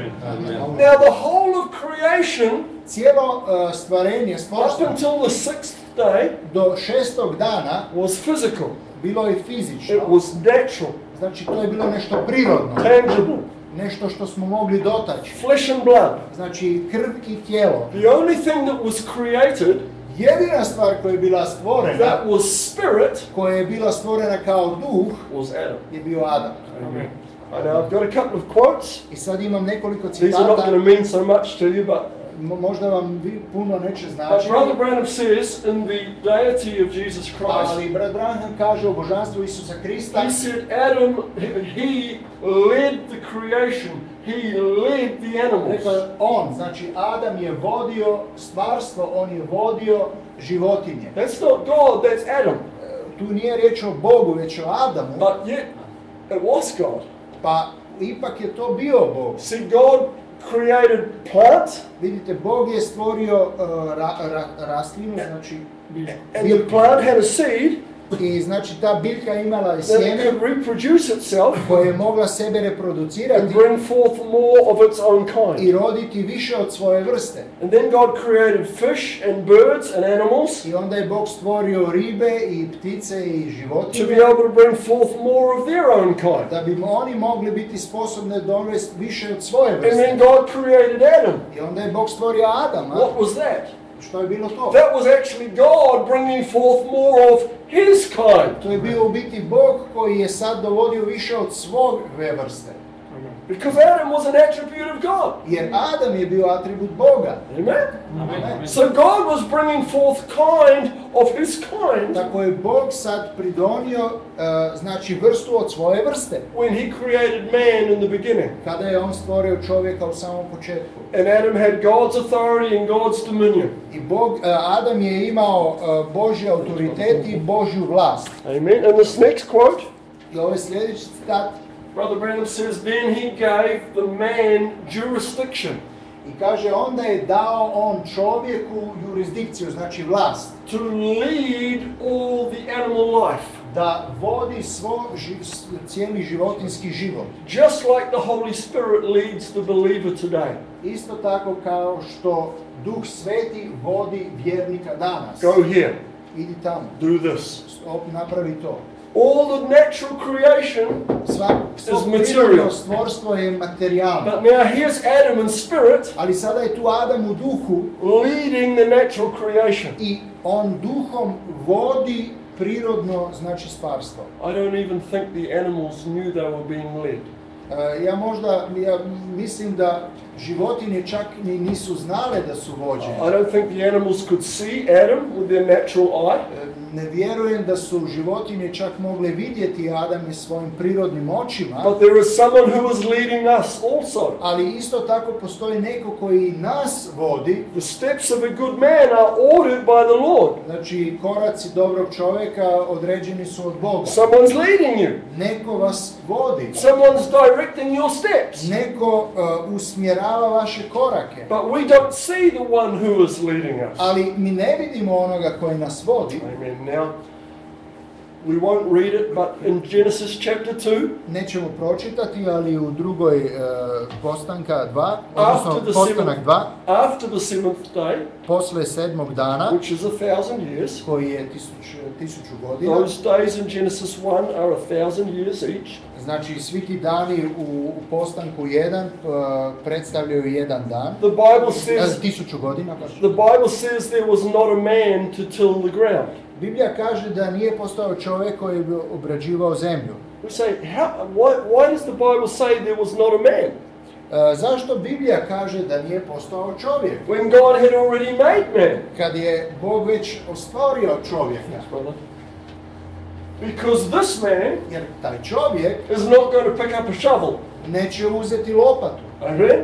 Now the whole of creation, Cijelo stvarenje, up stvorstvo, until the sixth day, do 6. dana was physical. bilo je It fizično. was natural, Znači to je bilo nešto prirodno. tangible, Nešto što smo mogli dotaći. flesh and blood. Znači krv i tijelo. The only thing that was created jedina stvar koja je bila stvorena, that was spirit, koja je bila stvorena kao duh, was Adam. je bio Adam. Amen. And now I've got a couple of quotes. I sad imam nekoliko These are not citata, going to mean so much to you, but možda vam puno neće But značiti. Brother Branham says in the deity of Jesus Christ, Ali brat Branham kaže o božanstvu Isusa Krista, he said Adam, he led the creation, he led the animals. rekao je on, znači Adam je vodio stvarstvo, on je vodio životinje. That's not God, that's Adam. Tu nije riječ o Bogu, već o Adamu, But yet, it was God. pa ipak je to bio Bog. See, God created plants, Vidite, Bog je stvorio rastlinu, znači and the plant had a seed, i znači ta biljka imala je that it sjeme could reproduce itself koja je mogla sebe and reproducirati bring forth more of its own kind. i roditi više od svoje vrste. And then God created fish and birds and animals I onda je Bog stvorio ribe i ptice i to be životinje able to bring forth more of their own kind. da bi oni mogli biti sposobni donesti više od svoje And then vrste. God created Adam. I onda je Bog stvorio Adama. What was that? Što je bilo to? That was actually God bringing forth more of His kind. To je bio u biti Bog koji je sad dovodio više od svoje vrste. Because Adam was an attribute of God. Jer Adam je bio atribut Boga. Amen? Amen. So God was bringing forth kind of His kind Tako je Bog sad pridonio znači vrstu od svoje vrste. when He created man in the beginning. Kada je on stvorio čovjeka u samom početku. And Adam had God's authority and God's dominion. I Adam je imao Božji autoritet i Božju vlast. Amen? And this next quote, I ovaj sljedeći citat, Brother Branham says, then He gave the man jurisdiction i kaže onda je dao on čovjeku jurisdikciju, znači vlast, to lead all the animal life. da vodi cijeli životinski život. Just like the Holy Spirit leads the believer today. Isto tako kao što Duh Sveti vodi vjernika danas. Go here, Idi tamo, do this. napravi to. All the natural creation, Svo material. prirodno stvorstvo je materijalno. but now here's Adam in spirit Ali sada je tu Adam u duhu leading the natural creation. i on duhom vodi prirodno, znači stvarstvo. I don't even think the animals knew they were being led. Ja mislim da životinje čak ni nisu znale da su vođene. I don't think the animals could see Adam with their natural eye. Ne vjerujem da su životinje čak mogle vidjeti Adame svojim prirodnim očima, But there is someone who is leading us also. ali isto tako postoji neko koji nas vodi. The steps of a good man are ordered by the Lord. Znači, koraci dobrog čovjeka određeni su od Boga. Someone's leading you. Neko vas vodi. Someone's directing your steps. Neko usmjerava vaše korake. But we don't see the one who is leading us. Ali mi ne vidimo onoga koji nas vodi. Amen. Now, we won't read it, but in Genesis chapter 2, Nećemo pročitati, ali u drugoj postanka 2, after odnosno the postanak 2, after the seventh day, posle 7. dana, which is 1,000 years, koji je 1000 godina, those days in Genesis 1 are 1,000 years each. znači svi ti dani u postanku 1 predstavljaju jedan dan, The Bible says 1000 godina. the Bible says there was not a man to till the ground. Biblija kaže da nije postojao čovjek koji bi obrađivao zemlju. We say, why does the Bible say there was not a man? Zašto Biblija kaže da nije postojao čovjek? When God had already made man. Kad je Bog već stvorio čovjeka. Because this man Jer taj čovjek is not going to pick up a shovel. neće uzeti lopatu. Amen?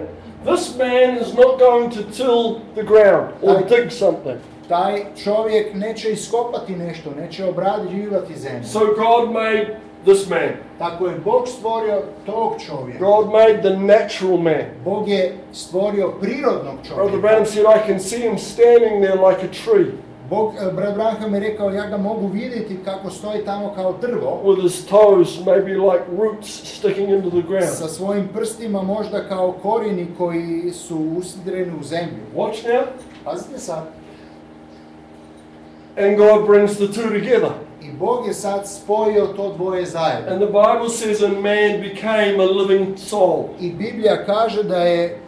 This man is not going to till the ground or dig something. Taj čovjek neće iskopati nešto, neće obrađivati zemlju. So God made this man. Tako je Bog stvorio tog čovjeka. God made the natural man. Bog je stvorio prirodnog Brother čovjeka. Branham said, I can see him standing there like a tree Brat Branham je rekao, ja ga mogu vidjeti kako stoji tamo kao drvo, with his toes maybe like roots sticking into the ground. sa svojim prstima možda kao korijeni koji su usidreni u zemlju. Watch now. Pazite sad. And God brings the two together. I Bog je sad spojio to dvoje zajedno. And the Bible says, and man became a living soul. I Biblija kaže da je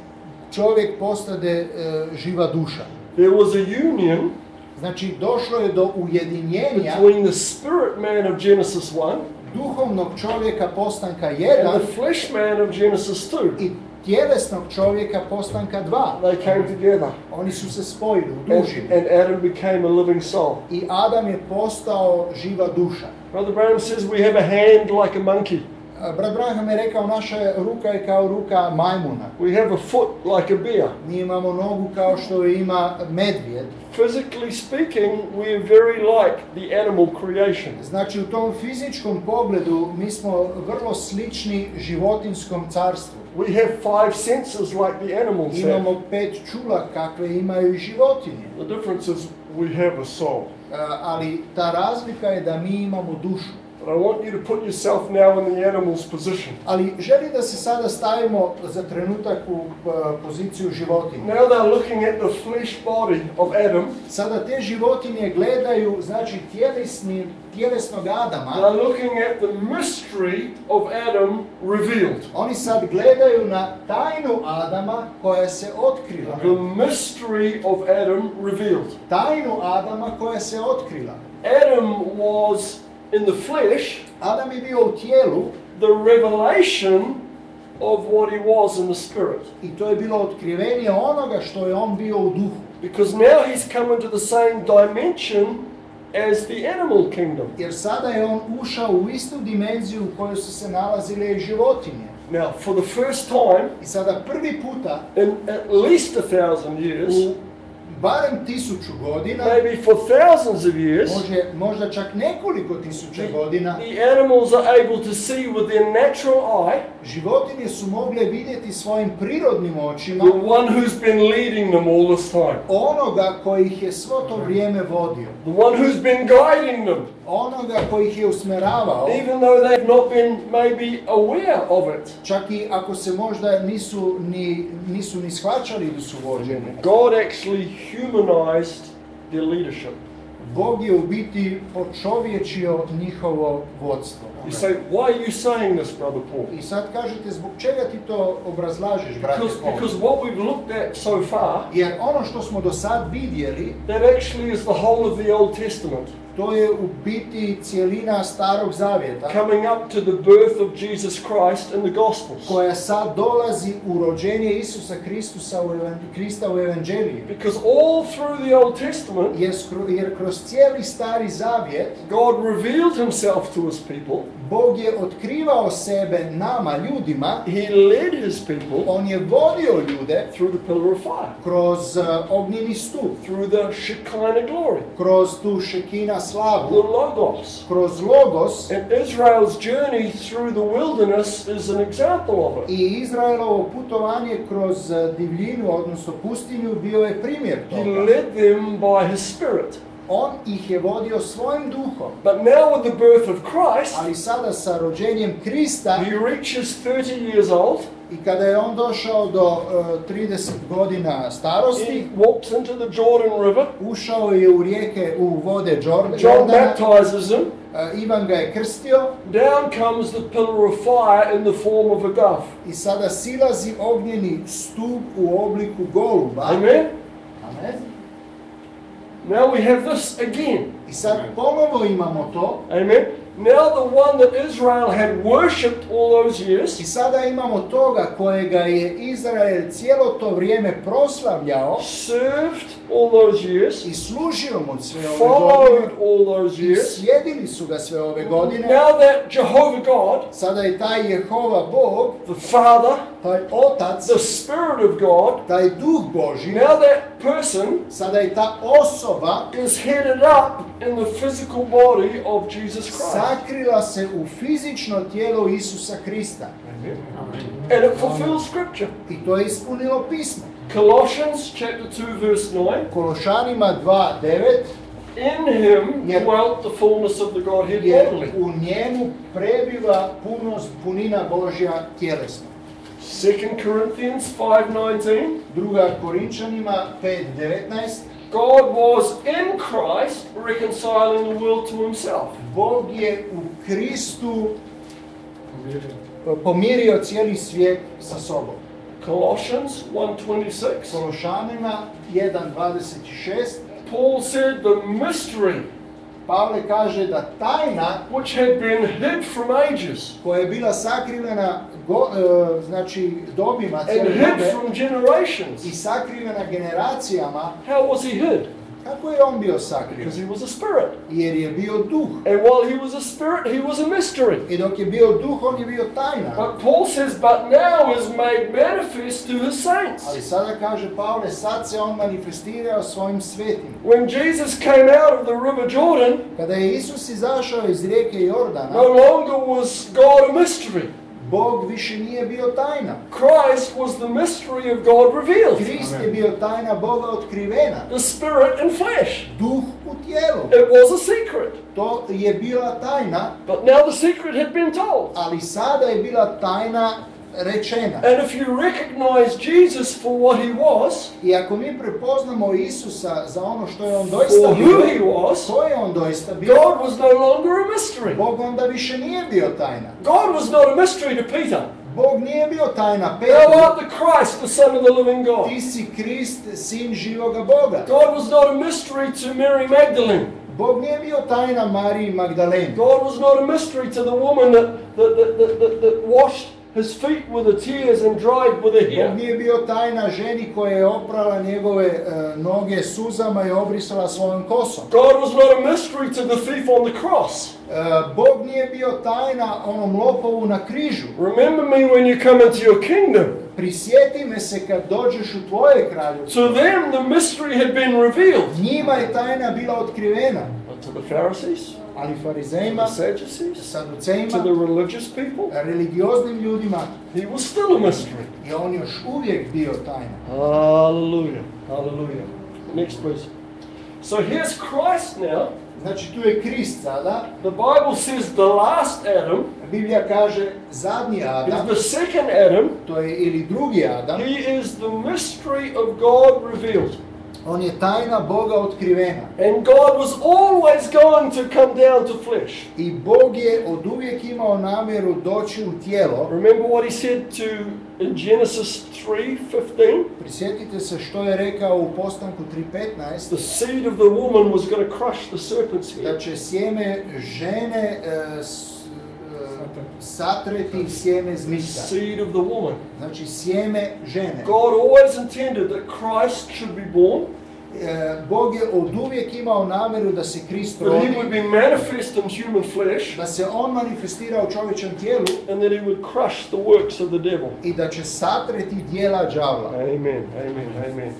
čovjek postade živa duša. There was a union Znači, došlo je do ujedinjenja between the spirit man of Genesis 1 duhovnog čovjeka postanka and 1 the flesh man of Genesis 2. i tjelesnog čovjeka postanka 2. They came together, Oni su se spojili, and, udružili. and Adam became a living soul. I Adam je postao živa duša. Brother Branham says we have a hand like a monkey. Brat Branham je rekao, naša ruka je kao ruka majmuna. We have a foot like a bear. Mi imamo nogu kao što ima medvjed. Physically speaking, we are very like the animal creation. Znači, u tom fizičkom pogledu mi smo vrlo slični životinjskom carstvu. We have 5 senses like the animals have. Imamo 5 čula kakve imaju i životinje. The difference is we have a soul. Ali ta razlika je da mi imamo dušu. But I want you to put yourself now in the animal's position. Ali želim da se sada stavimo za trenutak u poziciju životinje. Now they're looking at the flesh body of Adam. Sada te životinje gledaju, znači, tjelesnog Adama. They're looking at the mystery of Adam revealed. Oni sad gledaju na tajnu Adama koja se otkrila. The mystery of Adam revealed. Tajnu Adama koja se otkrila. Adam was in the flesh, Adam je bio u tijelu the revelation of what he was in the spirit. i to je bilo otkrivenje onoga što je on bio u duhu. Because now he's come into the same dimension as the animal kingdom. Jer sada je on ušao u istu dimenziju u kojoj su se nalazile i životinje. Now, for the first time I sada prvi puta in at least 1,000 years, u barem 1000 godina, maybe for thousands of years, možda čak nekoliko tisuća godina, the animals are able to see with their natural eye životinje su mogle vidjeti svojim prirodnim očima the one who's been leading them all this time, onoga koji ih je svo to vrijeme vodio, the one who's been guiding them, onoga koji ih je usmjeravao, even though they've not been maybe aware of it. čak i ako se možda nisu ni shvaćali da su vođeni. God actually humanized their leadership. Bog je u biti počovječio njihovo vodstvo. You say, why are you saying this, Brother Paul? I sad kažete, zbog čega ti to obrazlažeš, brate Paul? Because what we've looked at so far, Jer ono što smo do sad vidjeli, that actually is the whole of the Old Testament, to je u biti cijelina Starog Zavjeta, coming up to the birth of Jesus Christ in the Gospels. koja sad dolazi u rođenje Isusa Krista u Evanđeliju. Because all through the Old Testament, Jer kroz cijeli Stari Zavjet, God revealed himself to his people. Bog je otkrivao sebe nama, ljudima. He led his people On je vodio ljude through the pillar of fire, kroz ognjeni stup, through the Shekinah glory, kroz tu Šekina the slavu, Logos. kroz Logos. And Israel's journey through the wilderness is an example of it. I Izraelovo putovanje kroz divljinu, odnosno pustinju, bio je primjer He toga. led them by his Spirit. On ih je vodio svojim duhom. But now with the birth of Christ, Ali sada sa rođenjem Krista he reaches 30 years old. i kada je on došao do 30 godina He starosti, walks into the Jordan River. ušao je u rijeke, u vode John Jordana. baptizes him. Ivan ga je krstio Down comes the pillar of fire in the form of a dove. i sada silazi ognjeni stup u obliku goluba. Amen? Amen. Now we have this again. I sad ponovo imamo to. Amen? Now the one that Israel had worshipped all those I years, sada imamo toga kojega je Izrael cijelo to vrijeme proslavljao served all those years, i služio mu sve ove followed godine. all those I years. slijedili su ga sve ove godine. Now that Jehovah God, Sada je taj Jehova Bog, the Father, taj Otac, the Spirit of God, taj Duh Božji, now that person sada je ta osoba is headed up in the physical body of Jesus Christ. sakrila se u fizično tijelo Isusa Krista. And it fulfills Scripture. I to je ispunilo pismo. Colossians chapter 2 verse 9. Kološanima 2:9, In him dwelt the fullness of the Godhead jer bodily. u njemu prebiva punina Božja tjelesno. 2 Corinthians 5:19. Druga Korinčanima 5:19, God was in Christ reconciling the world to himself. Bog je u Kristu pomirio cijeli svijet sa sobom. Colossians 1:26. Kološanima 1:26, Paul said the mystery Pavle kaže da tajna which had been hid from ages koja je bila sakrivena znači dobima and cijele hid dobe from generations. i sakrivena generacijama, How was he hid? kako je on bio sakriven? Because he was a spirit. Jer je bio duh. And while he was a spirit, he was a mystery. I dok je bio duh, on je bio tajna. But Paul says, but now is made manifest to his saints. Ali sada kaže Pavle, sad se on manifestirao svojim svetim. When Jesus came out of the river Jordan, Kada je Isus izašao iz rijeke Jordana, no longer was God a mystery. Bog više nije bio tajna. Christ was the mystery of God revealed. Krist je bio tajna Boga otkrivena. The spirit and flesh. Duh u tijelu. It was a secret. To je bila tajna, But now the secret had been told. ali sada je bila tajna rečena. And if you recognize Jesus for what he was, I ako mi prepoznamo Isusa za ono što je on doista or bio, who he was, ko je on doista bio, God was no longer a mystery. Bog onda više nije bio tajna. God was not a mystery to Peter. Bog nije bio tajna Thou Petru. art the Christ, the Son of the living God. Ti si Krist, sin živoga Boga. God was not a mystery to Mary Magdalene. Bog nije bio tajna Mariji Magdaleni. God was not a mystery to the woman that washed his feet with the tears and dried with her Bog hair. nije bio tajna ženi koja je oprala njegove noge suzama i obrisala svojom kosom. God was not a mystery to the thief on the cross. Bog nije bio tajna onom lopovu na križu. Remember me when you come into your kingdom. Prisjeti me se kad dođeš u tvoje kraljevstvo. To them the mystery had been revealed. Njima je tajna bila otkrivena, But to the Pharisees, ali farizejima, the Sadducees, to saducejima, the religious people, religioznim ljudima, he was still a mystery. je on još uvijek bio tajna. Hallelujah. Hallelujah. Next, please. So here's Christ now. Znači tu je Krist sada. The Bible says the last Adam Biblija kaže zadnji Adam, is the second Adam. to je ili drugi Adam, He is the mystery of God revealed. on je tajna Boga otkrivena. And God was always going to come down to flesh. I Bog je od uvijek imao namjeru doći u tijelo. Remember what he said in Genesis 3:15? Prisjetite se što je rekao u Postanku 3.15, The seed of the woman was going to crush the serpent's da head. će sjeme žene satreti sjeme The zmiša. seed of the woman. Znači sjeme žene. God always intended that Christ should be born, Bog je od uvijek imao namjeru da se Krist that he would rodi, be manifest in human flesh, da se on manifestira u čovječem tijelu and that he would crush the works of the devil. i da će satreti djela đavla. Amen, amen, amen.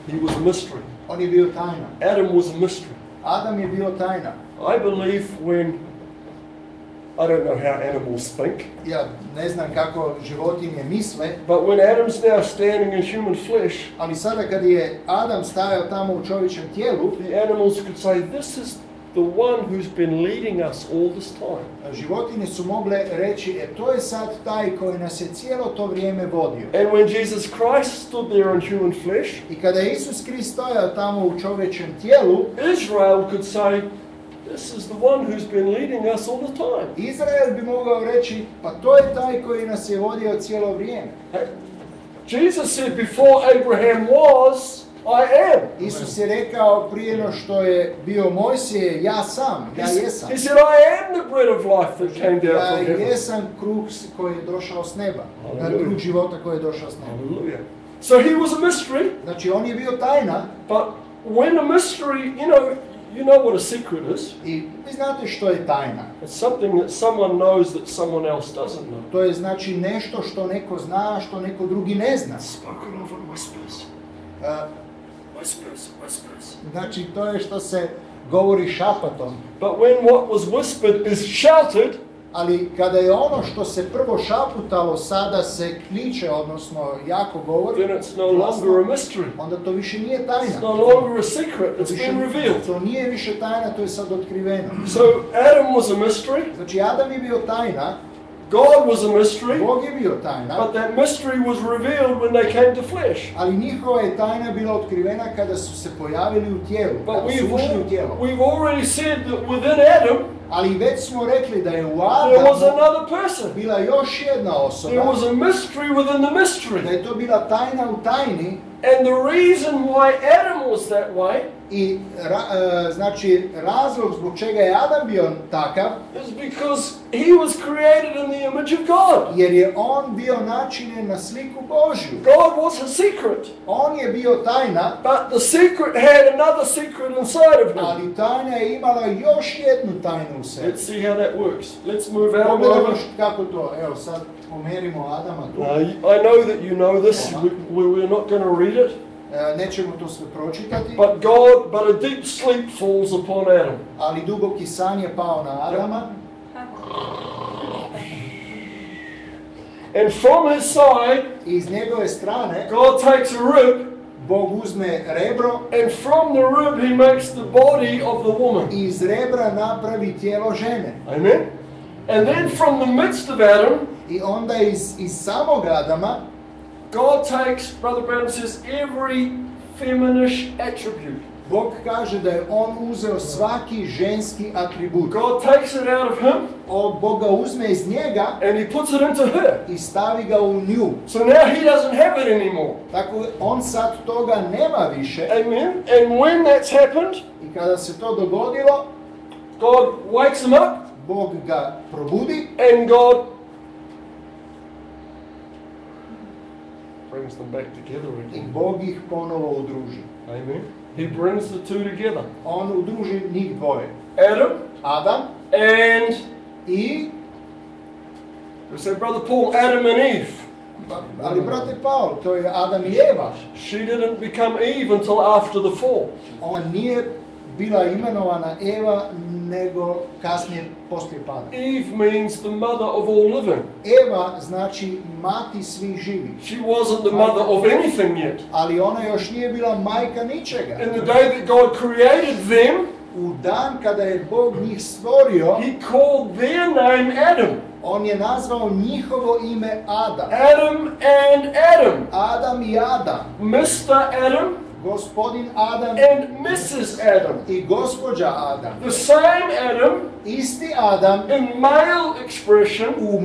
He was a mystery. On je bio tajna. Adam was a mystery. Adam je bio tajna. I believe I don't know how animals think, Ja ne znam kako životinje misle, but when Adam's now standing in human flesh, ali sada kad je Adam stajao tamo u čovječem tijelu, the animals could say, this is the one who's been leading us all this time. životinje su mogle reći, to je sad taj koji nas je cijelo to vrijeme vodio. And when Jesus Christ stood there in human flesh, I kada je Isus Krist stajao tamo u čovječem tijelu, Israel could say, this is the one who's been leading us all the time. Izrael bi mogao reći, pa to je taj koji nas je vodio cijelo vrijeme. Jesus said, before Abraham was, I am. Isus je rekao prije no što je bio Mojsije, ja sam, ja jesam. He said, I am the bread of life that came down Ja from heaven. jesam kruh koji je došao s neba, Hallelujah. kruh života koji je došao s neba. Hallelujah. So he was a mystery, Znači on je bio tajna but when a mystery, you know what a secret is. i vi znate što je tajna. It's something that someone knows that someone else doesn't know. To je znači nešto što neko zna, što neko drugi ne zna. Spoken of in whispers. Uh, Whispers. Znači to je što se govori šapatom. But when what was whispered is shouted, Ali kada je ono što se prvo šaputalo sada se kliče, odnosno jako govori, then it's no longer a mystery. onda to više nije tajna. It's no longer a secret. To, It's više, been revealed. to nije više tajna, to je sad otkriveno. So Adam was a mystery. Znači Adam je bio tajna, God was a mystery. Bog je bio tajna, But that mystery was revealed when they came to flesh. ali njihova je tajna bila otkrivena kada su se pojavili u tijelu, But kada su ušli u tijelo. we've already said that within Adam, Ali već smo rekli da je u there was Adamu another person. bila još jedna There osoba, was a mystery within the da mystery. je to bila tajna u tajni And the reason why Adam was that way i znači razlog zbog čega je Adam bio takav, is because he was created in the image of God. jer je on bio načinjen na sliku Božju. God was a secret, On je bio tajna, but the secret had another secret inside of him. ali tajna je imala još jednu tajnu u sebi. Let's see how that works. Let's move Adam Pogledajmo over. kako to, evo sad pomerimo Adama tu. I know that you know this. We're not going to read it. Nećemo to sve pročitati, But a deep sleep falls upon Adam. ali duboki san je pao na Adama. And from his side, I iz njegove strane God takes a rib, Bog uzme rebro and from the rib he makes the body of the woman. i iz rebra napravi tijelo žene. Amen? And then from the midst of Adam, I onda iz samog Adama God takes, Brother Branham says, every feminish attribute. Bog kaže da je on uzeo svaki ženski atribut. God takes it out of him Bog ga uzme iz njega and he puts it into her. i stavi ga u nju. So now he doesn't have it anymore. Tako on sad toga nema više. Amen? And when that's happened, I kada se to dogodilo, God wakes him up Bog ga probudi and God brings them back together i again. Bog ih ponovo udruži. Amen? He brings the two together. On udruži njih dvoje. Adam Adam and, i, we say, Brother Paul, Adam and Eve. ali brate Paul, to je Adam i Eva. She didn't become Eve until after the fall. Ona nije bila imenovana Eva, nego kasnije poslije pada. Eve means the mother of all living. Eva znači mati svih živih. She wasn't the mother of anything yet. Ali ona još nije bila majka ničega. In the day that God created them, U dan kada je Bog njih stvorio, He called their name Adam. on je nazvao njihovo ime Adam. Adam and Adam. Adam i Adam. Mr. Adam Gospodin Adam and Mrs. Adam. i gospođa Adam. The same Adam Isti Adam in male expression u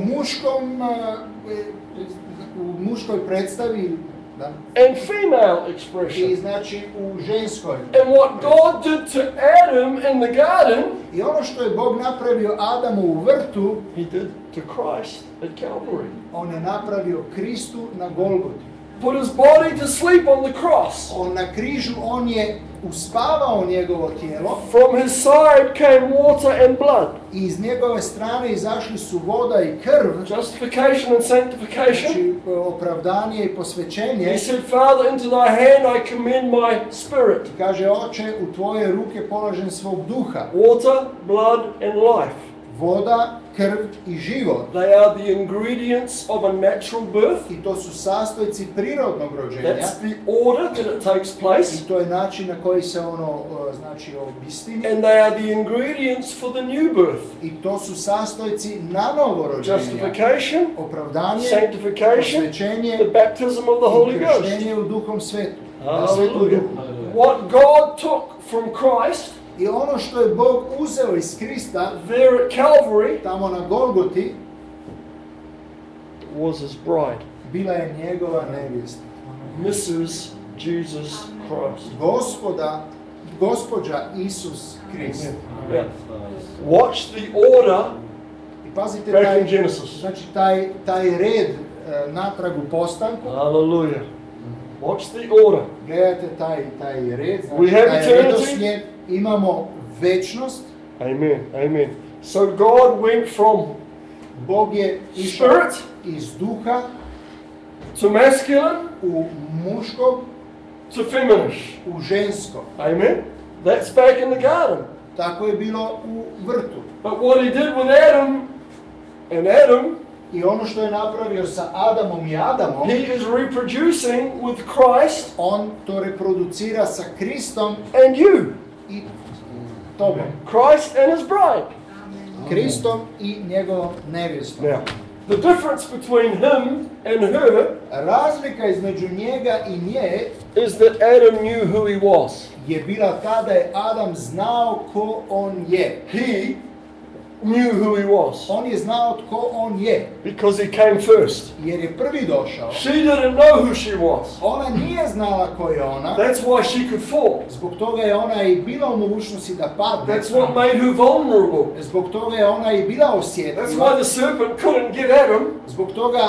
muškoj predstavi, da, and female i expression. znači u ženskoj. And what God did to Adam in the garden, I ono što je Bog napravio Adamu u vrtu, He did to Christ at Calvary. on je napravio Kristu na Golgoti. Put His body to sleep on the cross. On na križu, on je uspavao njegovo tijelo From His side came water and blood. i iz njegove strane izašli su voda i krv, Justification and sanctification. znači opravdanje i posvećenje. He said, Father, into thy hand I commend my spirit. Kaže, Oče, u tvoje ruke polažem svog duha. Water, blood, and life. Voda, krv i život. They are the ingredients of a natural birth. I to su sastojci prirodnog rođenja. That's the order that it takes place. I to je način na koji se ono, znači, obistini. And they are the ingredients for the new birth. I to su sastojci na novo rođenja. Justification, Opravdanje, sanctification, posvećenje the baptism of the Holy i Ghost. krštenje u Duhom Svetu. Na Svetu Hallelujah. Duhu. What God took from Christ I ono što je Bog uzeo iz Krista, there at Calvary tamo na Golgoti, was His bride, bila je njegova nevjesta. Mrs. Jesus Christ. Gospođa Isus Krist. Yeah. Watch the order I pazite back taj, in Genesis. znači taj red natrag u postanku. Hallelujah. Watch the order. Gledajte taj red, We znači have taj eternity. redoslijed, imamo večnost. Amen. Amen. So God went from Bog je išao spirit iz duha to masculine u muško, to feminine. u žensko. Amen. That's back in the garden. Tako je bilo u vrtu. But what He did with Adam and Adam, I ono što je napravio sa Adamom i Adamom, He is reproducing with Christ on to reproducira sa Kristom and you. i tobom. Christ and His bride. Kristom i njegovom nevjestom. Now, the difference between Him and her Razlika između njega i nje is that Adam knew who he was. je bila ta da je Adam znao ko on je. He knew who he was On je znao tko on je, because he came first. jer je prvi došao. She didn't know who she was. Ona nije znala ko je ona, That's why she could fall. zbog toga je ona i bila u mogućnosti da padne. That's what made her vulnerable. Zbog toga je ona i bila That's osjetljiva. why the serpent couldn't get at him. Zbog toga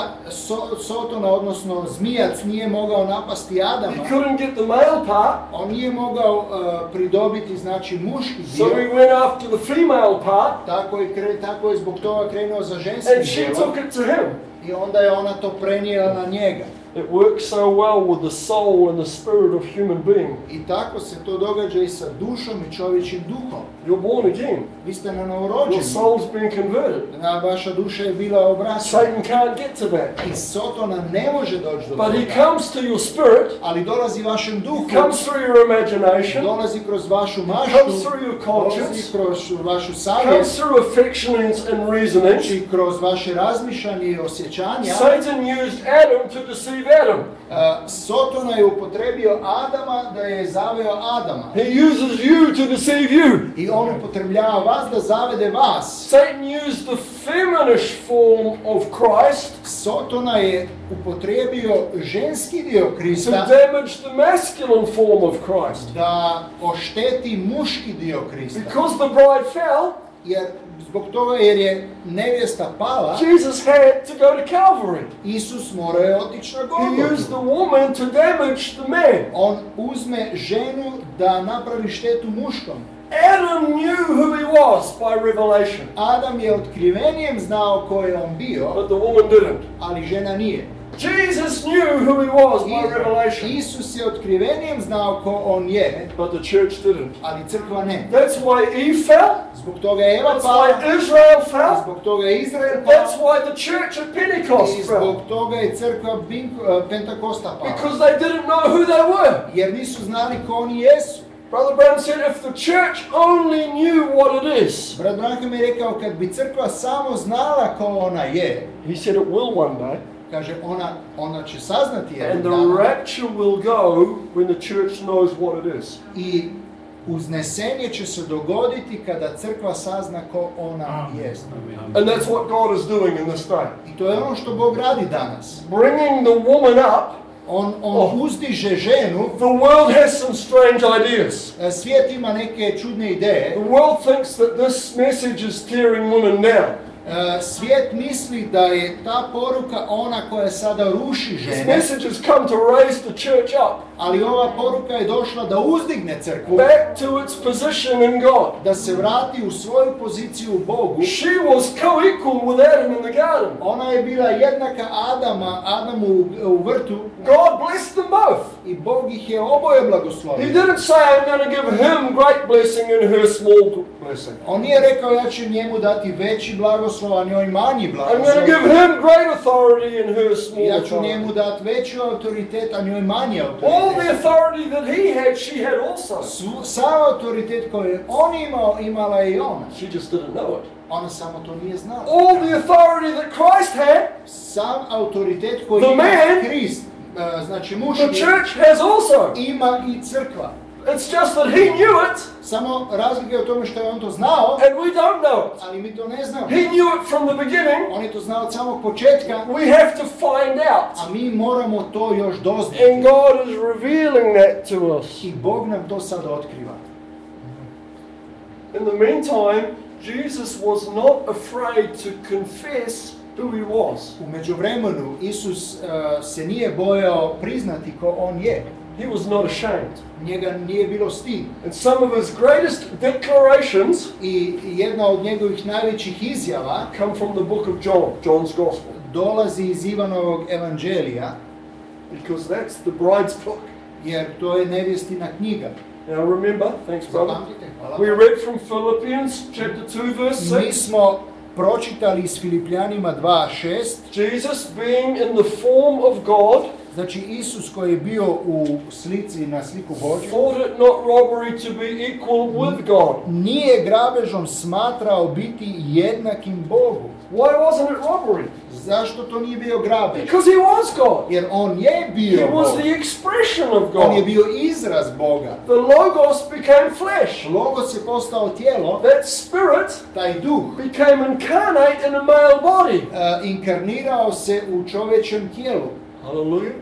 Sotona, odnosno zmijac, nije mogao napasti He Adama. couldn't get the male part. On nije mogao pridobiti, znači, muški So dio. he went after the female part, Tako je zbog toga krenuo za and ženskim she dijelom. took it to him. I onda je ona to prenijela na njega. It works so well with the soul and the spirit of human being. I tako se to događa i sa dušom i čovječim duhom. You're born again. Vi ste na Your novorođeni. soul's been converted. Vaša duša je bila obraćena. Satan can't get to that. I Sotona ne može doći do But he toga. comes to your spirit, Ali dolazi vašem duhu, comes through your imagination, dolazi kroz vašu comes maštu, through your dolazi conscience, kroz vašu comes savjest, through affections and reasonings. znači kroz vaše razmišljanje i osjećanja. Satan used Adam to deceive Adam. Sotona je upotrebio Adama da je zaveo Adama. He uses you to deceive you. I on upotrebljava vas da zavede vas. Satan used the feminish form of Christ Sotona je upotrijebio ženski dio to Krista damage the masculine form of Christ. da ošteti muški dio Krista. Because the bride fell, Zbog toga jer je nevjesta pala, Jesus had to go to Calvary. Isus mora je otići na He used the Golgotu. woman to damage the man. On uzme ženu da napravi štetu muškom. Adam knew who he was by revelation, Adam je otkrivenijem znao ko je on bio, but the woman didn't. ali žena nije. Jesus knew who he was by revelation, Isus je otkrivenijem znao ko on je, but the church didn't. ali crkva ne. That's why Eve fell. Zbog toga je Eva That's pala, why Israel fell. zbog toga je Izrael That's pala, why the church at Pentecost i zbog fell. toga je crkva Pentakosta pala. Because they didn't know who they were. Jer nisu znali ko oni jesu. Brother Branham said, if the church only knew what it is, Brat Branham je rekao, kad bi crkva samo znala ko ona je, he said it will one day, kaže ona će saznati and jedan the dan. rapture will go when the church knows what it is. I uznesenje će se dogoditi kada crkva sazna ko ona jest. And that's what God is doing in this day. I to je ono što Bog radi danas. Bringing the woman up, On uzdiže ženu, the world has some strange ideas. svijet ima neke čudne ideje. The world thinks that this message is tearing women down. Svijet misli da je ta poruka ona koja sada ruši This žene, message has come to raise the church up ali ova poruka je došla da uzdigne crkvu, back to its position in God. da se vrati u svoju poziciju u Bogu. She was co-equal with Adam in the garden. Ona je bila jednaka Adamu u vrtu God blessed them both. i Bog ih je oboje He blagoslovio. didn't say, I'm going to give him great blessing and her small blessing. On nije rekao ja ću njemu dati veći blagoslov, a njoj manji I'm going to blagoslov. give him great authority and her small Ja ću authority. njemu dati veći autoritet, a njoj manji All autoritet. the authority that he had, she had also. Sav autoritet koji je on imao, imala je i ona. She just didn't know it. Ona samo to nije znala. All the authority that Christ had, Sam autoritet koji The ima man- Krist, znači the muški, church has also. ima i crkva. It's just that he knew it Samo razlika je u tome što je on to znao, and we don't know it. ali mi to ne znamo. He knew it from the beginning. On je to znao od samog početka, We have to find out. a mi moramo to još And doznati. God is revealing that to us. I Bog nam to sad otkriva. In the meantime, Jesus was not afraid to confess who he was. U međuvremenu Isus se nije bojao priznati ko on je. He was not ashamed. Njega nije bilo stid. And some of his greatest declarations I jedna od njegovih najvećih izjava come from the book of John, John's Gospel, dolazi iz Ivanovog evanđelija, because that's the bride's book. jer to je nevjestina knjiga. Now remember, thanks brother, Zapamtite, hvala. we read from Philippians chapter 2 verse Mi 6. smo pročitali iz Filipljanima 2:6. Jesus being in the form of God, Znači Isus koji je bio u slici, na sliku Božju, thought it not robbery to be equal with God. nije grabežom smatrao biti jednakim Bogu. Why wasn't it robbery? Zašto to nije bio grabež? Because he was God. Jer on je He bio was Bog. the expression of On je God. bio izraz Boga. The Logos became flesh. Logos je postao tijelo, That spirit taj duh became incarnate in a male body. inkarnirao se u čovječem tijelu, Hallelujah.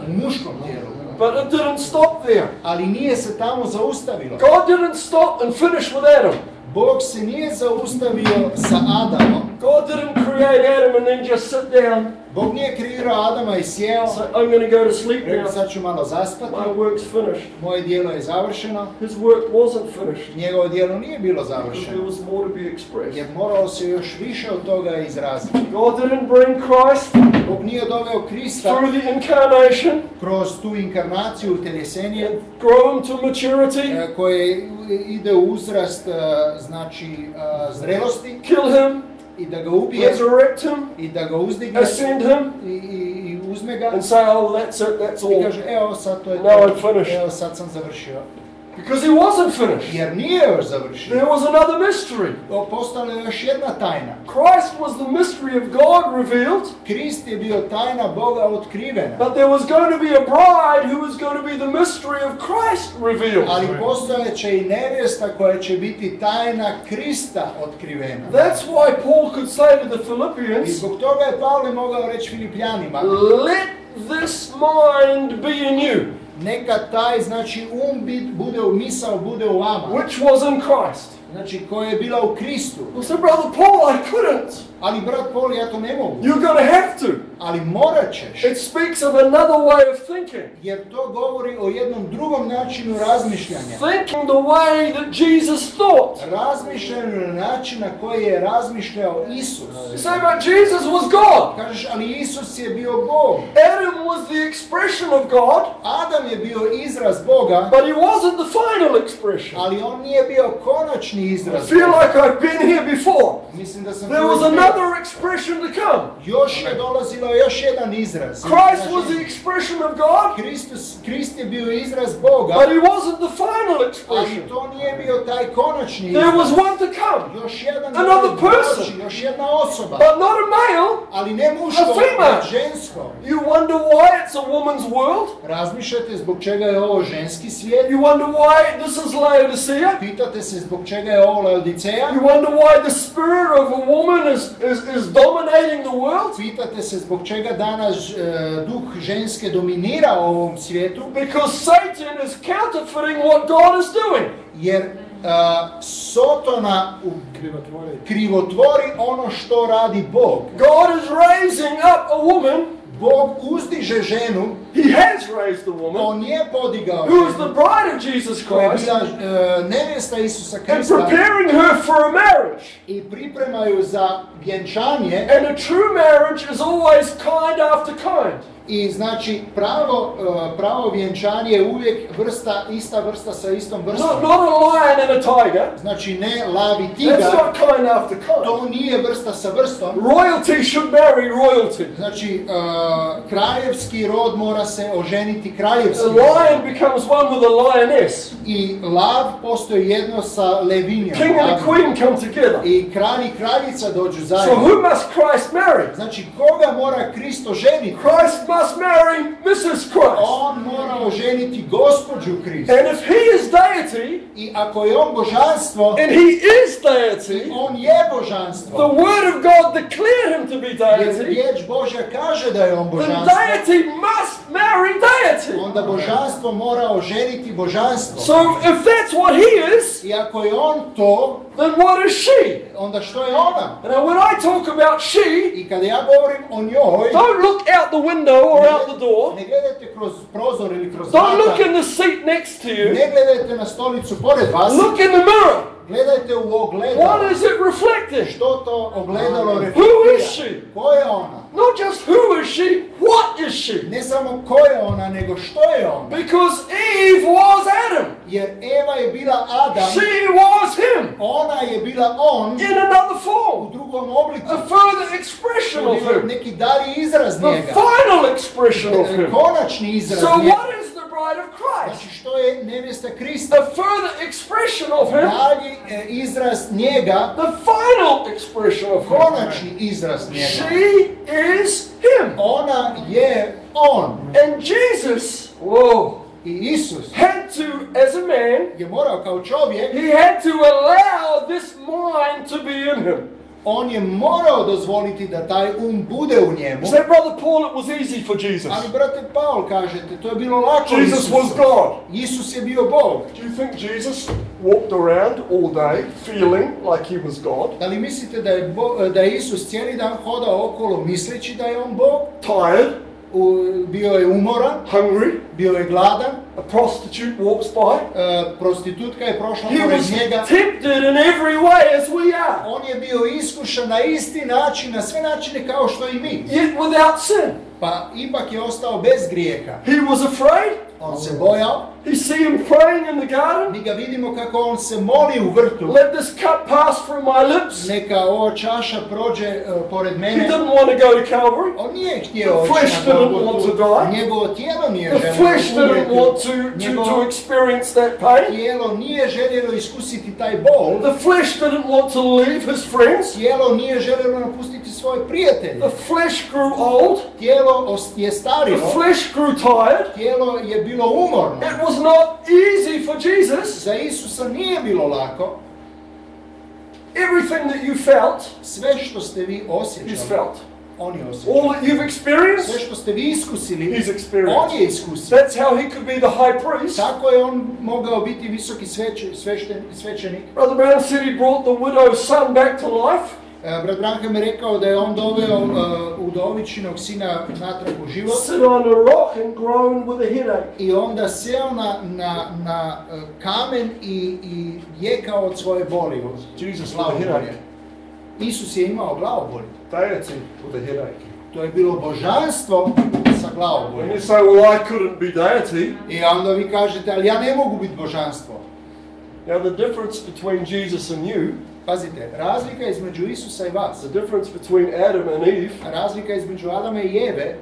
muškom tijelu. But it didn't stop there. Ali nije se tamo zaustavilo. God didn't stop and finish with Adam. Bog se nije zaustavio sa Adamom. God didn't create Adam and then just sit down. Bog nije kreirao Adama i sjeo. So I'm going to go to sleep Rekao, now. sad ću malo zaspati. My work's finished. Moje djelo je završeno. His work wasn't finished. Njegovo djelo nije bilo Because there završeno. was more to be expressed. Jer moralo se još više od toga izraziti. God didn't bring Christ Bog nije doveo Krista through the incarnation, kroz tu inkarnaciju, uteljesenje, grow him to maturity, koje ide u uzrast, znači, zrelosti, kill him, i da ga ubije, resurrect him, i da ga uzdigne, ascend him, i uzme ga, and say, oh, that's it, that's i all. kaže, evo sad to je Now I'm to, finished. evo sad sam završio. Because he wasn't finished. Jer nije još završio. There was another mystery. Postala je još jedna tajna. Christ was the mystery of God revealed, Krist je bio tajna Boga otkrivena. but there was going to be a bride who was going to be the mystery of Christ revealed. Ali postojeće i nevjesta koja će biti tajna Krista otkrivena. That's why Paul could say to the I Philippians, zbog toga je Pavle mogao reći Filipljanima, let this mind be in you, neka taj, znači, bude u misao, bude u vama. which was in Christ. Znači, koja je bila u Kristu. I said, Brother Paul, I couldn't. Ali, brat Paul, ja to ne mogu. You're going to have to. Ali morat ćeš. It speaks of another way of thinking. Jer to govori o jednom drugom načinu razmišljanja. Thinking the way that Jesus thought. Razmišljanju na način na koji je razmišljao Isus. You say, but Jesus was God. Kažeš, ali Isus je bio Bog. Adam was the expression of God, Adam je bio izraz Boga, but he wasn't the final expression. ali on nije bio konačni I izraz feel Boga. like I've been here before. Mislim da sam There tu was bio. another expression to come. Još je dolazilo još jedan izraz. Christ Znači, was the expression of God, Krist je bio izraz Boga, but he wasn't the final ali expression. to nije bio taj konačni There was izraz. one to come, Još jedan Another doći, person. još jedna osoba, but not a male. ali ne muško, A female. već žensko. You wonder why it's a woman's world? Razmišljate zbog čega je ovo ženski svijet? You wonder why this is Laodicea? Pitate se zbog čega je ovo Laodicea? You wonder why the spirit of a woman is dominating the world? Pitate se zbog čega danas duh ženske dominira u ovom svijetu? Because Satan is counterfeiting what God is doing. Jer Sotona krivotvori ono što radi Bog. God is raising up a woman. Bog uzdiže ženu, He has raised a woman on je podigao who is the ženu, bride of Jesus koja je Christ bila nevjesta Isusa and Krista preparing her for a marriage. i pripremaju za vjenčanje. And a true marriage is always kind after kind. I znači pravo vjenčanje je uvijek ista vrsta sa istom vrstom. Not a lion and a tiger. Znači ne lav i That's tigar, not kind after kind. to nije vrsta sa vrstom. Royalty should marry royalty. Znači kraljevski rod mora se oženiti A kraljevski lion becomes one with a lioness. I lav postoji jedno sa levinjom. King and a queen come together. I kralj i kraljica dođu So zajedno. who must Christ marry? Znači koga mora Kristo ženiti? Christ must marry Mrs. Christ. On mora oženiti gospođu Krista. And if he is deity, I ako je on božanstvo, and he is deity, on je božanstvo. the word of God declared him to be Jer deity, riječ Božja kaže da je on then božanstvo. deity must marry deity. Onda božanstvo mora oženiti božanstvo. So if that's what he is, I ako je on to, then what is she? onda što je ona? Now when I talk about she, I kada ja govorim o njoj, don't look out the window or out the door. ne gledajte kroz prozor ili kroz Don't look vrata. in the seat next to you. Ne gledajte na stolicu pored vas. Look in the mirror. Gledajte u ogledalo. What is it reflecting? Što to ogledalo Who reflektira? is she? Ko je ona? Not just who is she, what is she? Ne samo ko je ona, nego što je ona. Because Eve was Adam. Jer Eva je bila Adam, She was him ona je bila on in another form. u drugom drugom obliku. A further expression of Bio him. neki dalji izraz The njega. final expression of him. Konačni izraz So njega. what is the bride of Christ? Znači što je nevjesta Krista? A further expression of him. Dalji izraz njega, The final expression of him. konačni izraz njega. She is him. Ona je on. And Jesus, whoa, I Isus had to, as a man, je morao kao čovjek, he had to allow this mind to be in him. on je morao dozvoliti da taj bude u njemu. Say, Brother Paul, it was easy for Jesus. Ali brate Paul, kažete, to je bilo lako Jesus Isusu. was God. Isus je bio Bog. Do you think Jesus walked around all day feeling like he was God? Da li mislite da je Isus cijeli dan hodao okolo misleći da je on Bog? Tired, Bio je umoran, hungry, bio je gladan, a prostitute walks by. prostitutka je prošla He pored was njega. tempted in every way as we are, On je bio iskušan na isti način, na sve načine kao što i mi. yet without sin. Pa ipak je ostao bez grijeha. He was afraid. On se bojao. You see him praying in the garden. Mi ga vidimo kako on se moli u vrtu. Let this cup pass from my lips. Neka ova čaša prođe pored He mene. didn't want to go to Calvary. On nije htio The flesh otići na didn't Golgotu. want to die. Njegovo tijelo nije The željelo flesh didn't umrijeti. want to experience that pain. Tijelo nije željelo iskusiti taj bol. The flesh didn't want to leave his friends. Tijelo nije željelo napustiti svoje prijatelje. The flesh grew old. Tijelo je The starilo. flesh grew tired. Tijelo je bilo umorno. It was not easy for Jesus. Za Isusa nije bilo lako. Everything that you felt, Sve što ste vi he's osjećali, felt. on je osjećao. All that you've Sve experienced, što ste vi iskusili, he's on experienced. je iskusio. That's how he could be the high priest. Tako je on mogao biti visoki svećenik. Brother Brown said he brought the widow's son back to life. Brat Branham je rekao da je on doveo udovičinog sina natrag u život Sit on a rock and groan with a headache. i onda seo na kamen i jekao od svoje boli. Jesus with a Glavobolje. headache. Isus je imao glavobolje. Deity with a headache. To je bilo božanstvo sa And glavoboljem. you say, well, I couldn't be deity. I onda vi kažete, ali ja ne mogu biti božanstvo. Now the difference between Jesus and you, Pazite, razlika između Isusa i vas, the difference between Adam and Eve, razlika između Adama i Eve,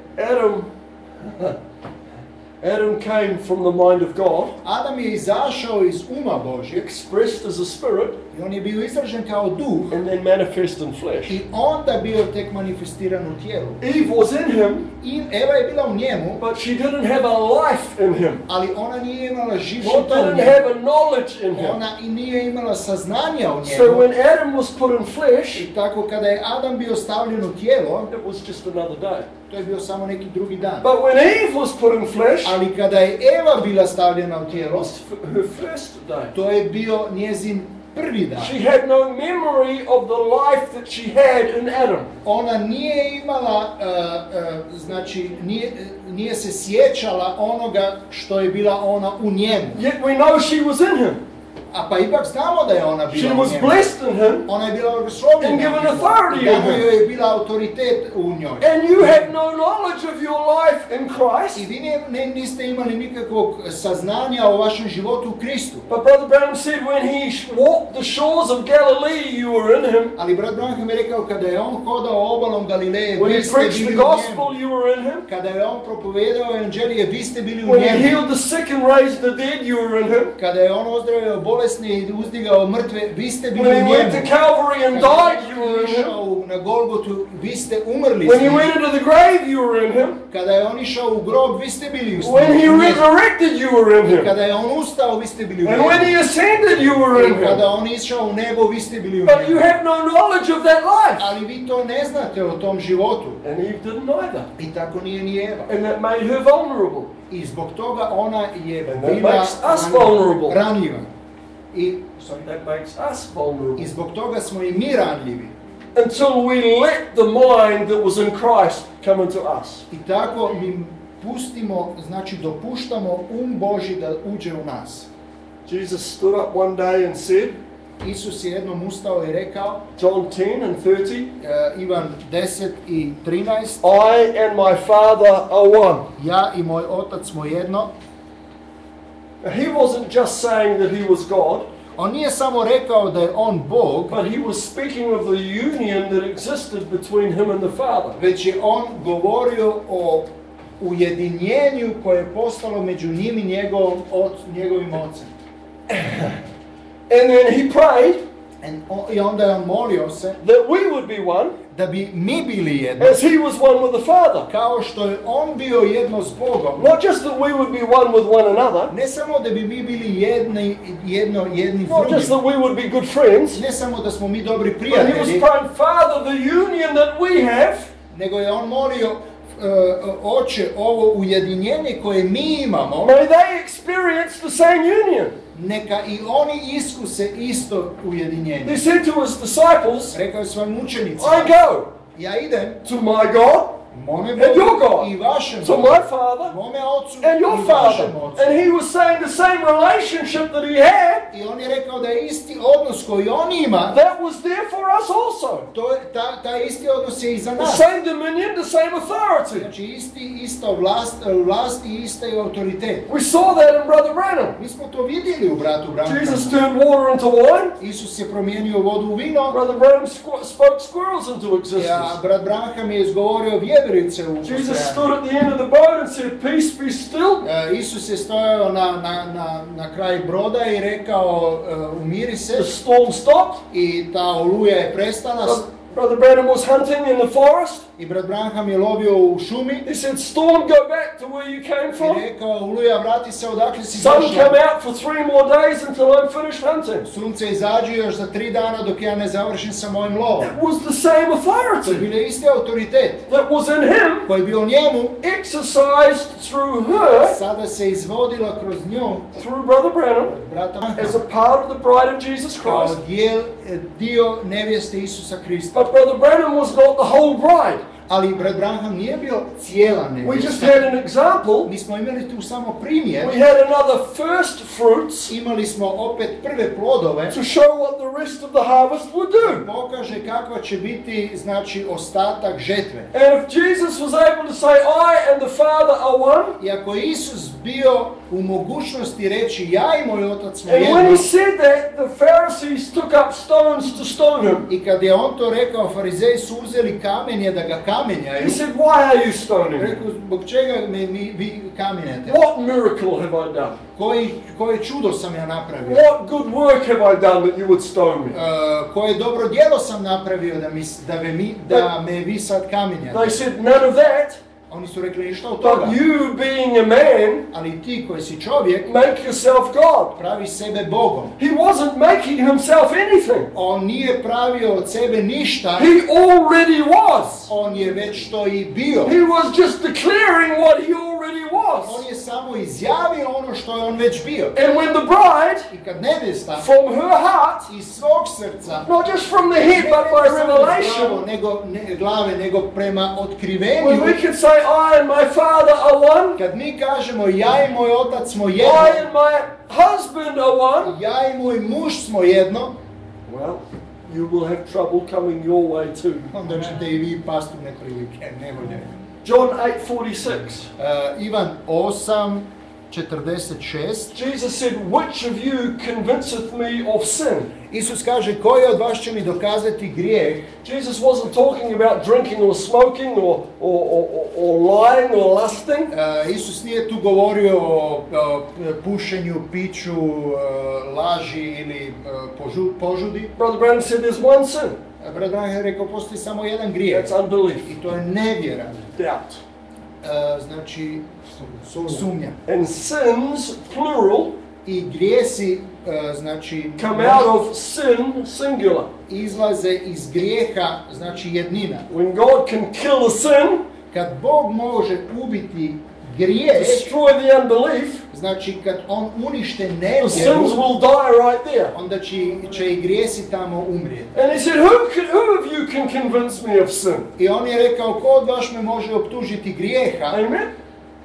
Adam came from the mind of God, Adam je izašao iz uma Božjeg expressed as a spirit, i on je bio izražen kao duh and then manifest in flesh. i onda bio tek manifestiran u tijelu. Eve was in him, I Eva je bila u njemu, but she didn't have a life in him. ali ona nije imala She života u didn't njemu. have a knowledge in him. Ona i nije imala saznanja u So njemu. when Adam was put in flesh, I tako kada je Adam bio stavljen u tijelo, it was just another day. to je bio samo neki drugi dan. But when Eve was put in flesh, Ali kada je Eva bila stavljena u it tijelo, was her first day. to je bio njezin prvi dan. She had no memory of the life that she had in Adam. Ona nije imala, znači nije se sjećala onoga što je bila ona u njemu. Yet we know she was in him. A pa ipak znamo da je ona She bila u was njemu. blessed in him, Ona je bila blagoslovljena. And given u njemu. authority in Dano him. joj je bila autoritet u njoj. and you have no knowledge of your life in I Christ. vi niste imali nikakvog saznanja o vašem životu u Kristu. But Brother Branham said when he walked the shores of Galilee, you were in him. Ali brat Branham je rekao kada je on hodao obalom Galileje, When vi he ste preached bili the u gospel, njemu. you were in him. Kada je on propovedao evanđelije, vi ste bili u When he njemu. healed the sick and raised the dead, you were in him. Kada je on ozdravio bolesne i uzdigao mrtve, vi ste bili u When he went to njemu. Calvary and died, you Kada were je in him. išao na Golgotu, vi ste umrli. When s he njim. went into the grave, you were in him. Kada je on išao u grob, vi ste bili u When he njemu. resurrected, you were in him. Kada je on ustao, vi ste bili u And njemu. when he ascended, you were in I kada him. on išao u nebo, vi ste bili u But you njemu. have no knowledge of that life. Ali vi to ne znate o tom životu. And Eve didn't either. I tako nije ni Eva. And that made her vulnerable. I zbog toga ona je And that bila makes us vulnerable. ranjiva. That makes us vulnerable. I zbog toga smo i mi ranjivi. Until we let the mind that was in Christ come into us. I tako mi pustimo, znači dopuštamo Božji da uđe u nas. Jesus stood up one day and said, Isus je jednom ustao i rekao, John 10 and 30, Ivan 10 i 13, I and my Father are one. ja i moj otac smo jedno. He wasn't just saying that he was God. On nije samo rekao da je on Bog, but he was speaking of the union that existed between him and the Father. već je on govorio o ujedinjenju koje je postalo među njim i njegovim ocem. And then he prayed I onda je on molio se that we would be one, da bi mi bili jedno, as he was one with the Father. kao što je on bio jedno s Bogom. Not just that we would be one with one another, Ne samo da bi mi bili jedni s not just that drugim, we would be good friends, ne samo da smo mi dobri but he was prijatelji, praying, Father, the union that we have, nego je on molio Oče, ovo ujedinjenje koje mi imamo, may they experience the same union. neka i oni iskuse isto ujedinjenje. He said to his disciples, Rekao je svojim učenicima, I go ja idem to my God, mome and your Bogu God, i vašem to Bogu, my Father, mome Ocu and your i vašem Father. Ocu. And he was saying the same relationship that he had, I on je rekao da je isti odnos koji on ima, that was there for us also. to je, taj isti odnos je i za The nas. same dominion, the same authority. Znači ista vlast i isti autoritet. We saw that in Brother Branham. Mi smo to vidjeli u bratu Branhamu. Jesus turned water into wine. Isus je promijenio vodu u vino, Brother Branham spoke squirrels into existence. a brat Branham je izgovorio vjeverice u Jesus postojanje. stood at the end of the boat and said, peace be still. Isus je stojao na kraj broda i rekao umiri se, The storm stopped. i ta oluja je prestala. Brother Branham was hunting in the forest. I brat Branham je lovio u šumi He said, storm, go back to where you came i from. rekao, oluja, vrati se odakle si Sun come došla. out for 3 more days until I'm finished hunting. Sunce izađe još za 3 dana dok ja ne završim sa mojim lovom. It was the same To je authority bio isti autoritet that was in him, koji je bio u njemu, exercised through her, sada se izvodila kroz nju, through Brother Branham, brata as Branhama, a part of the bride of Jesus kao Christ. dio nevjeste Isusa Krista. But Brother Branham was not the whole bride. Ali brat Branham nije bio cijela We just nevjesta. had an example. Mi smo imali tu samo primjer. We had another first fruits Imali smo opet prve plodove. to show what the rest of the harvest would do. Pokaže kakva će biti, znači, ostatak žetve. And if Jesus was able to say, I and the Father are one, I ako je Isus bio u mogućnosti reći ja i moj otac smo and when jedno, he said that, the Pharisees took up stones to stone him. i kad je on to rekao, farizeji su uzeli kamenje da ga He kamenjaju. said, why are you stoning me? Rekao, zbog čega vi kamenjate? What miracle have I done? Koje čudo sam ja napravio? What good work have I done that you would stone me? Koje dobro djelo sam napravio da me vi sad kamenjate? They said, none of that, Oni su rekli ništa od toga. but you being a man, Ali ti koji si čovjek, make yourself God. pravi sebe Bogom. He wasn't making himself anything. On nije pravio od sebe ništa, He already was. on je već to i bio. He was just declaring what he already On was. je samo izjavio ono što je on već bio. And when the bride, I kad nevjesta from her heart, iz svog srca, not just from the head, but by revelation, glave, nego prema when otkrivenju, we can say, I and my Father are one, kad mi kažemo ja i moj otac smo I jedno, and my husband are one, ja i moj muž smo jedno, well, you will have trouble coming your way too. onda ćete i vi pasti u neprilike, nevolje. John 8:46. Ivan 8:46. Jesus said, which of you convinceth me of sin? Isus kaže, koji od vas će mi dokazati grijeh? Jesus wasn't talking about drinking or smoking or lying or lusting. Isus nije tu govorio o pušenju, piću, laži ili požudi. Brother Branham said there's one sin. Brat Branham je rekao, postoji samo jedan grijeh. That's unbelief. I to je nevjera. Doubt. Znači, sumnja. And sins, plural, I grijesi, znači, come out of sin, singular. izlaze iz grijeha, znači jednina. When God can kill a sin, Kad Bog može ubiti grijeh, destroy the unbelief, znači kad on unište the nevjeru, sins will die right there. onda će i grijesi tamo umrijeti. And he said, who of you can convince me of sin? I on je rekao, ko od vas me može optužiti grijeha? Amen.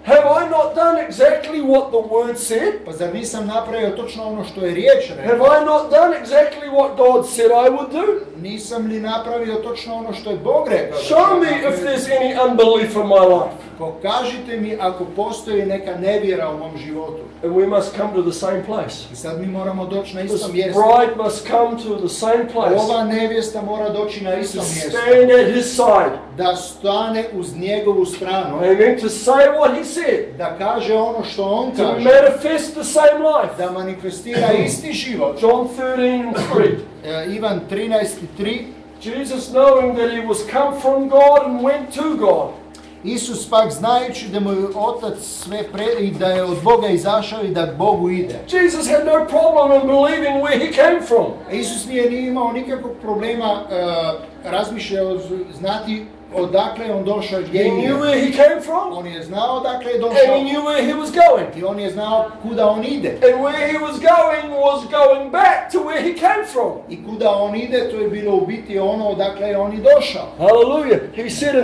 Have I not done exactly what the word said? Pa zar nisam napravio točno ono što je riječ Have rekao? I not done exactly what God said I would do? Nisam li napravio točno ono što je Bog rekao? da Show ću me if napraviti? there's any unbelief in my life. Pokažite mi ako postoji neka nevjera u mom životu. And we must come to the same place. I sad mi moramo doći na This isto mjesto. bride must come to the same place. Ova nevjesta mora doći na isto To mjesto. stand at his side. Da stane uz njegovu stranu. Amen. To say what he said. Da kaže ono što on To kaže. manifest the same life. Da manifestira isti život. John 13:3. Ivan 13:3. Jesus, knowing that he was come from God and went to God, Isus pak znajući da mu je Otac sve i da je od Boga izašao i da Bogu ide. Jesus had no problem in believing where he came from. Isus nije imao nikakvog problema razmišljao znati odakle je on došao, gdje He je. knew where he came from, On je znao odakle je and došao he knew where he was going. i on je znao kuda on ide. And where he was going back to where he came from. I kuda on ide, to je bilo u biti ono odakle je on i došao. Hallelujah. He said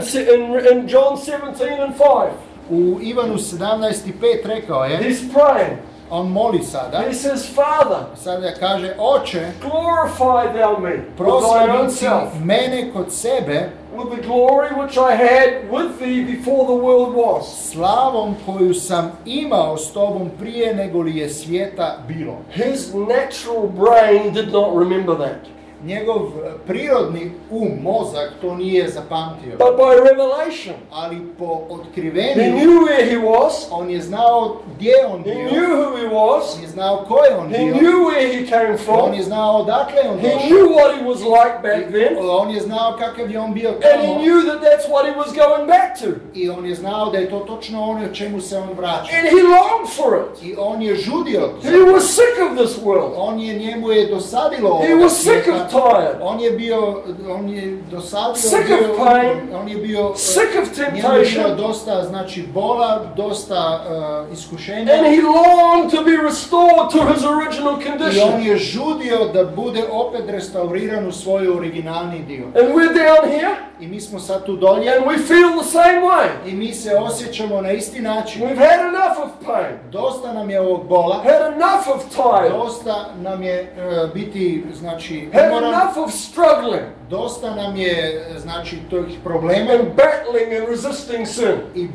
in John 17:5, U Ivanu 17:5 rekao je, he's praying. on moli sada, He says, Father, sada kaže, Oče, glorify thou me with thy own proslavi self, mene kod sebe with the glory which I had with thee before the world was. slavom koju sam imao s tobom prije nego li je svijeta bilo. His natural brain did not remember that. Njegov prirodni mozak to nije zapamtio. But by revelation, Ali po he otkrivenju knew where he was, on je znao gdje on he bio. knew who he was, On je znao ko je on he bio. knew where he came On from, je znao odakle je on he došao. knew what he was like back then, On je znao kakav je on bio and he tamo. knew that that's what he was going back to. I on je znao da je to točno ono čemu se on vraća. And he longed for it. I on je žudio. He was sick of this world. Njemu je dosadilo He ovoga was sick svijeta. of tired, On je dosadio, sick of pain, on je bio, sick of njemu je bilo temptation, dosta, znači, bola, dosta iskušenja. and he longed to be restored to his original I on condition. je žudio da bude opet restauriran u svoj originalni dio. And we're down here, I mi smo sad tu dolje and we feel the same way. i mi se osjećamo na isti način. We've had enough of pain, Dosta nam je ovog bola, had enough of tired, dosta nam je biti, znači, had umoran, enough of struggling dosta nam je, znači, tih problema and battling and resisting sin, i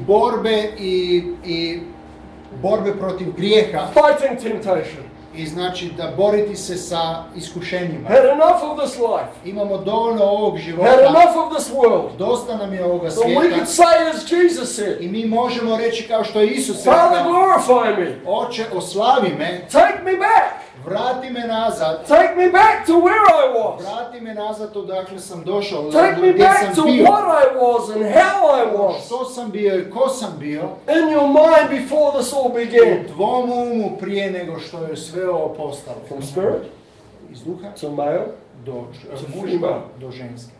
borbe protiv grijeha fighting temptation. i znači da boriti se sa iskušenjima. Had enough of this life, Imamo dovoljno ovog had života, enough of this world. dosta nam je ovoga So we svijeta could say as Jesus said, i mi možemo reći kao što je Isus Father, rekao, glorify me, Oče, oslavi me, take me back, vrati me nazad, take me back to where I was. vrati me nazad odakle sam došao, Take me gdje back sam to bio, what I was and how I was. što sam bio i ko sam bio, In your mind before this all began. u tvom umu prije nego što je sve ovo postalo. From spirit Iz duha to male. do To muža female. do ženske.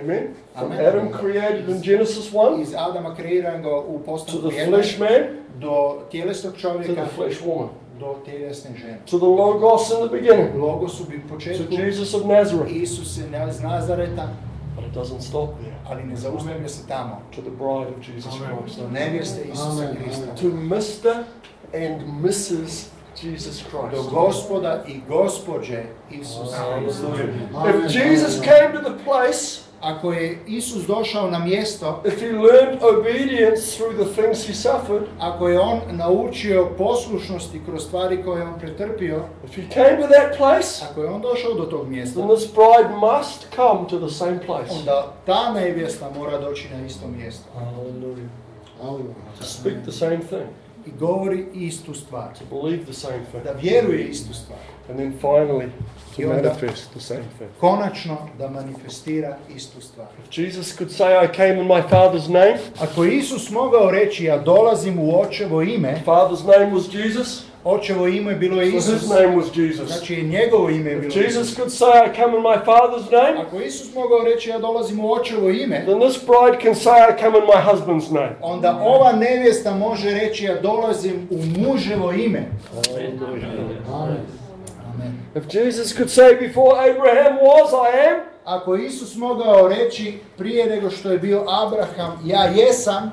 Amen. From Amen. Adam created in Genesis 1 Iz Adama kreiran ga u to postanku the jedan, flesh man do tjelesnog to čovjeka, the flesh woman. do tjelesne žene. To the Logos in the beginning. Logos u početku, To Jesus of Nazareth. Isus je iz Nazareta, But it doesn't stop there. ali ne zaustavlja se tamo. To the bride of Jesus Christ. Do nevjeste Isusa Amen. Krista. To Mr. and Mrs. Jesus Do Christ. Gospoda i gospođe Isusa Krista. If Jesus came to the place, Ako je Isus došao na mjesto, if he learned obedience through the things he suffered, ako je on naučio poslušnosti kroz stvari koje je on pretrpio, if he came to that place, ako je on došao do tog mjesta, then this bride must come to the same place. onda ta nevjesta mora doći na isto mjesto. Hallelujah. To speak the same thing, I govori istu stvar. to believe the same thing, Da vjeruje istu stvar. and then finally to I onda- manifest the same thing. Konačno da manifestira istu stvar. If Jesus could say, I came in my Father's name, Ako je Isus mogao reći, ja dolazim u Očevo ime, Father's name was Jesus, Očevo ime bilo je so Isus, his name was Jesus. znači njegovo ime je If bilo Jesus Isus. could say, I come in my Father's name, Ako je Isus mogao reći, ja dolazim u Očevo ime, then this bride can say, I come in my husband's name. onda ova nevjesta može reći, ja dolazim u muževo ime. Amen. If Jesus could say, before Abraham was, I am, Ako je Isus mogao reći prije nego što je bio Abraham, ja jesam,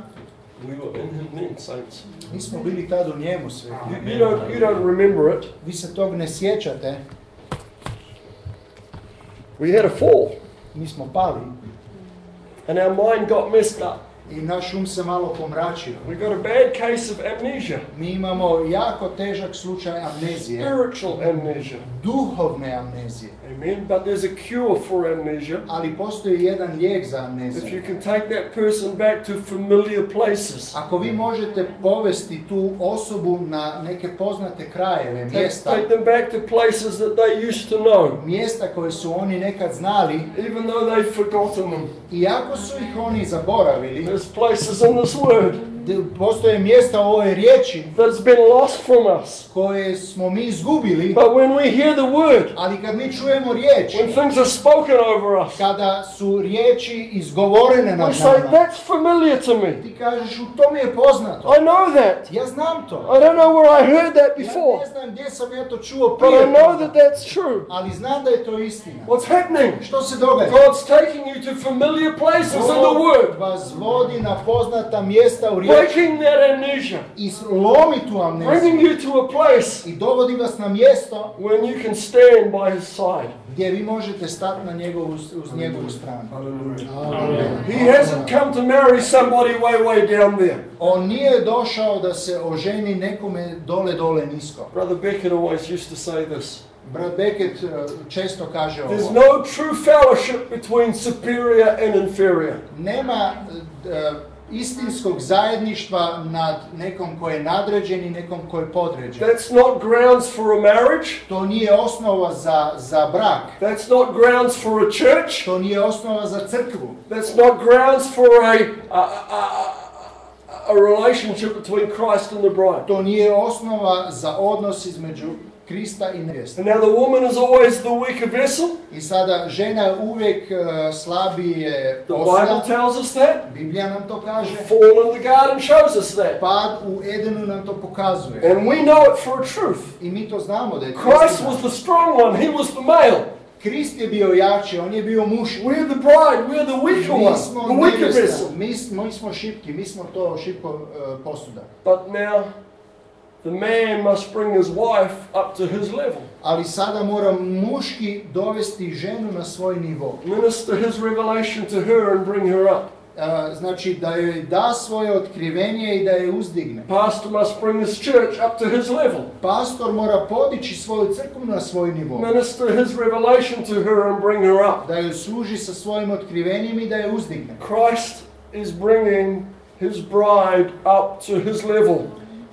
we were in him then, saints. mi smo bili tad u njemu sve. You don't remember it. Vi se tog ne sjećate, We had a fall, mi smo pali and our mind got messed up. I naš se malo pomračio. We got a bad case of amnesia, Mi imamo jako težak slučaj amnezije, spiritual amnesia. duhovne amnezije. Amen. But there's a cure for amnesia. Ali postoji jedan lijek za If you amneziju. can take that person back to familiar places. Ako vi možete povesti tu osobu na neke poznate krajeve, mjesta, Take them back to places that they used to know, mjesta koje su oni nekad znali, even though they've forgotten them. iako su ih oni zaboravili, There's places in this word postoje mjesta u ovoj riječi that's been lost from us. koje smo mi izgubili, But when we hear the word, ali kad mi čujemo riječ, when things are spoken over us, kada su riječi izgovorene we nad say, nama, that's familiar to me. ti kažeš, to mi je poznato. I know that. Ja znam to. I don't know where I heard that Ja before, ne znam gdje sam ja to čuo but I prije, know that that's true. ali znam da je to istina. What's happening? Što se događa? God's taking you to familiar places in the Bog Word, vas vodi na poznata mjesta u riječi breaking that amnesia, i lomi tu amneziju bringing you to a place i dovodi vas na mjesto when you can stand by His side. gdje vi možete stati na uz njegovu stranu. He hasn't come to marry somebody way down there. On nije došao da se oženi nekome dole nisko. Brother Beckett always used to say this. Brat Beckett često kaže There's ovo. no true fellowship between superior and inferior. Nema istinskog zajedništva nad nekom koji je nadređen i nekom koji je podređen. That's not grounds for a marriage. To nije osnova za brak. That's not grounds for a church. To nije osnova za crkvu. That's not grounds for a relationship between Christ and the bride. To nije osnova za odnos između Krista i nevjeste. And now the woman is always the weaker vessel. I sada žena je uvijek slabije The Bible posuda. tells us that. Biblija nam to kaže. Fall in the garden shows us that. Pad u Edenu nam to pokazuje. And we know it for a truth. I mi to znamo da je to Christ istina. was the strong one. He was the male. Krist je bio jači, on je bio muški. We're the bride. We're the weaker Mi one. smo The weaker nevjesta, vessel. mi smo šipki, mi smo to šipko posuda. But now the man must bring his wife up to his level. Ali sada mora muški dovesti ženu na svoj nivo. Minister his revelation to her and bring her up. Znači da joj da svoje otkrivenje i da je uzdigne. Pastor must bring his church up to his level. Pastor mora podići svoju crkvu na svoj nivo. Minister his revelation to her and bring her up. Da joj služi sa svojim otkrivenjem i da je uzdigne. Christ is bringing his bride up to his level.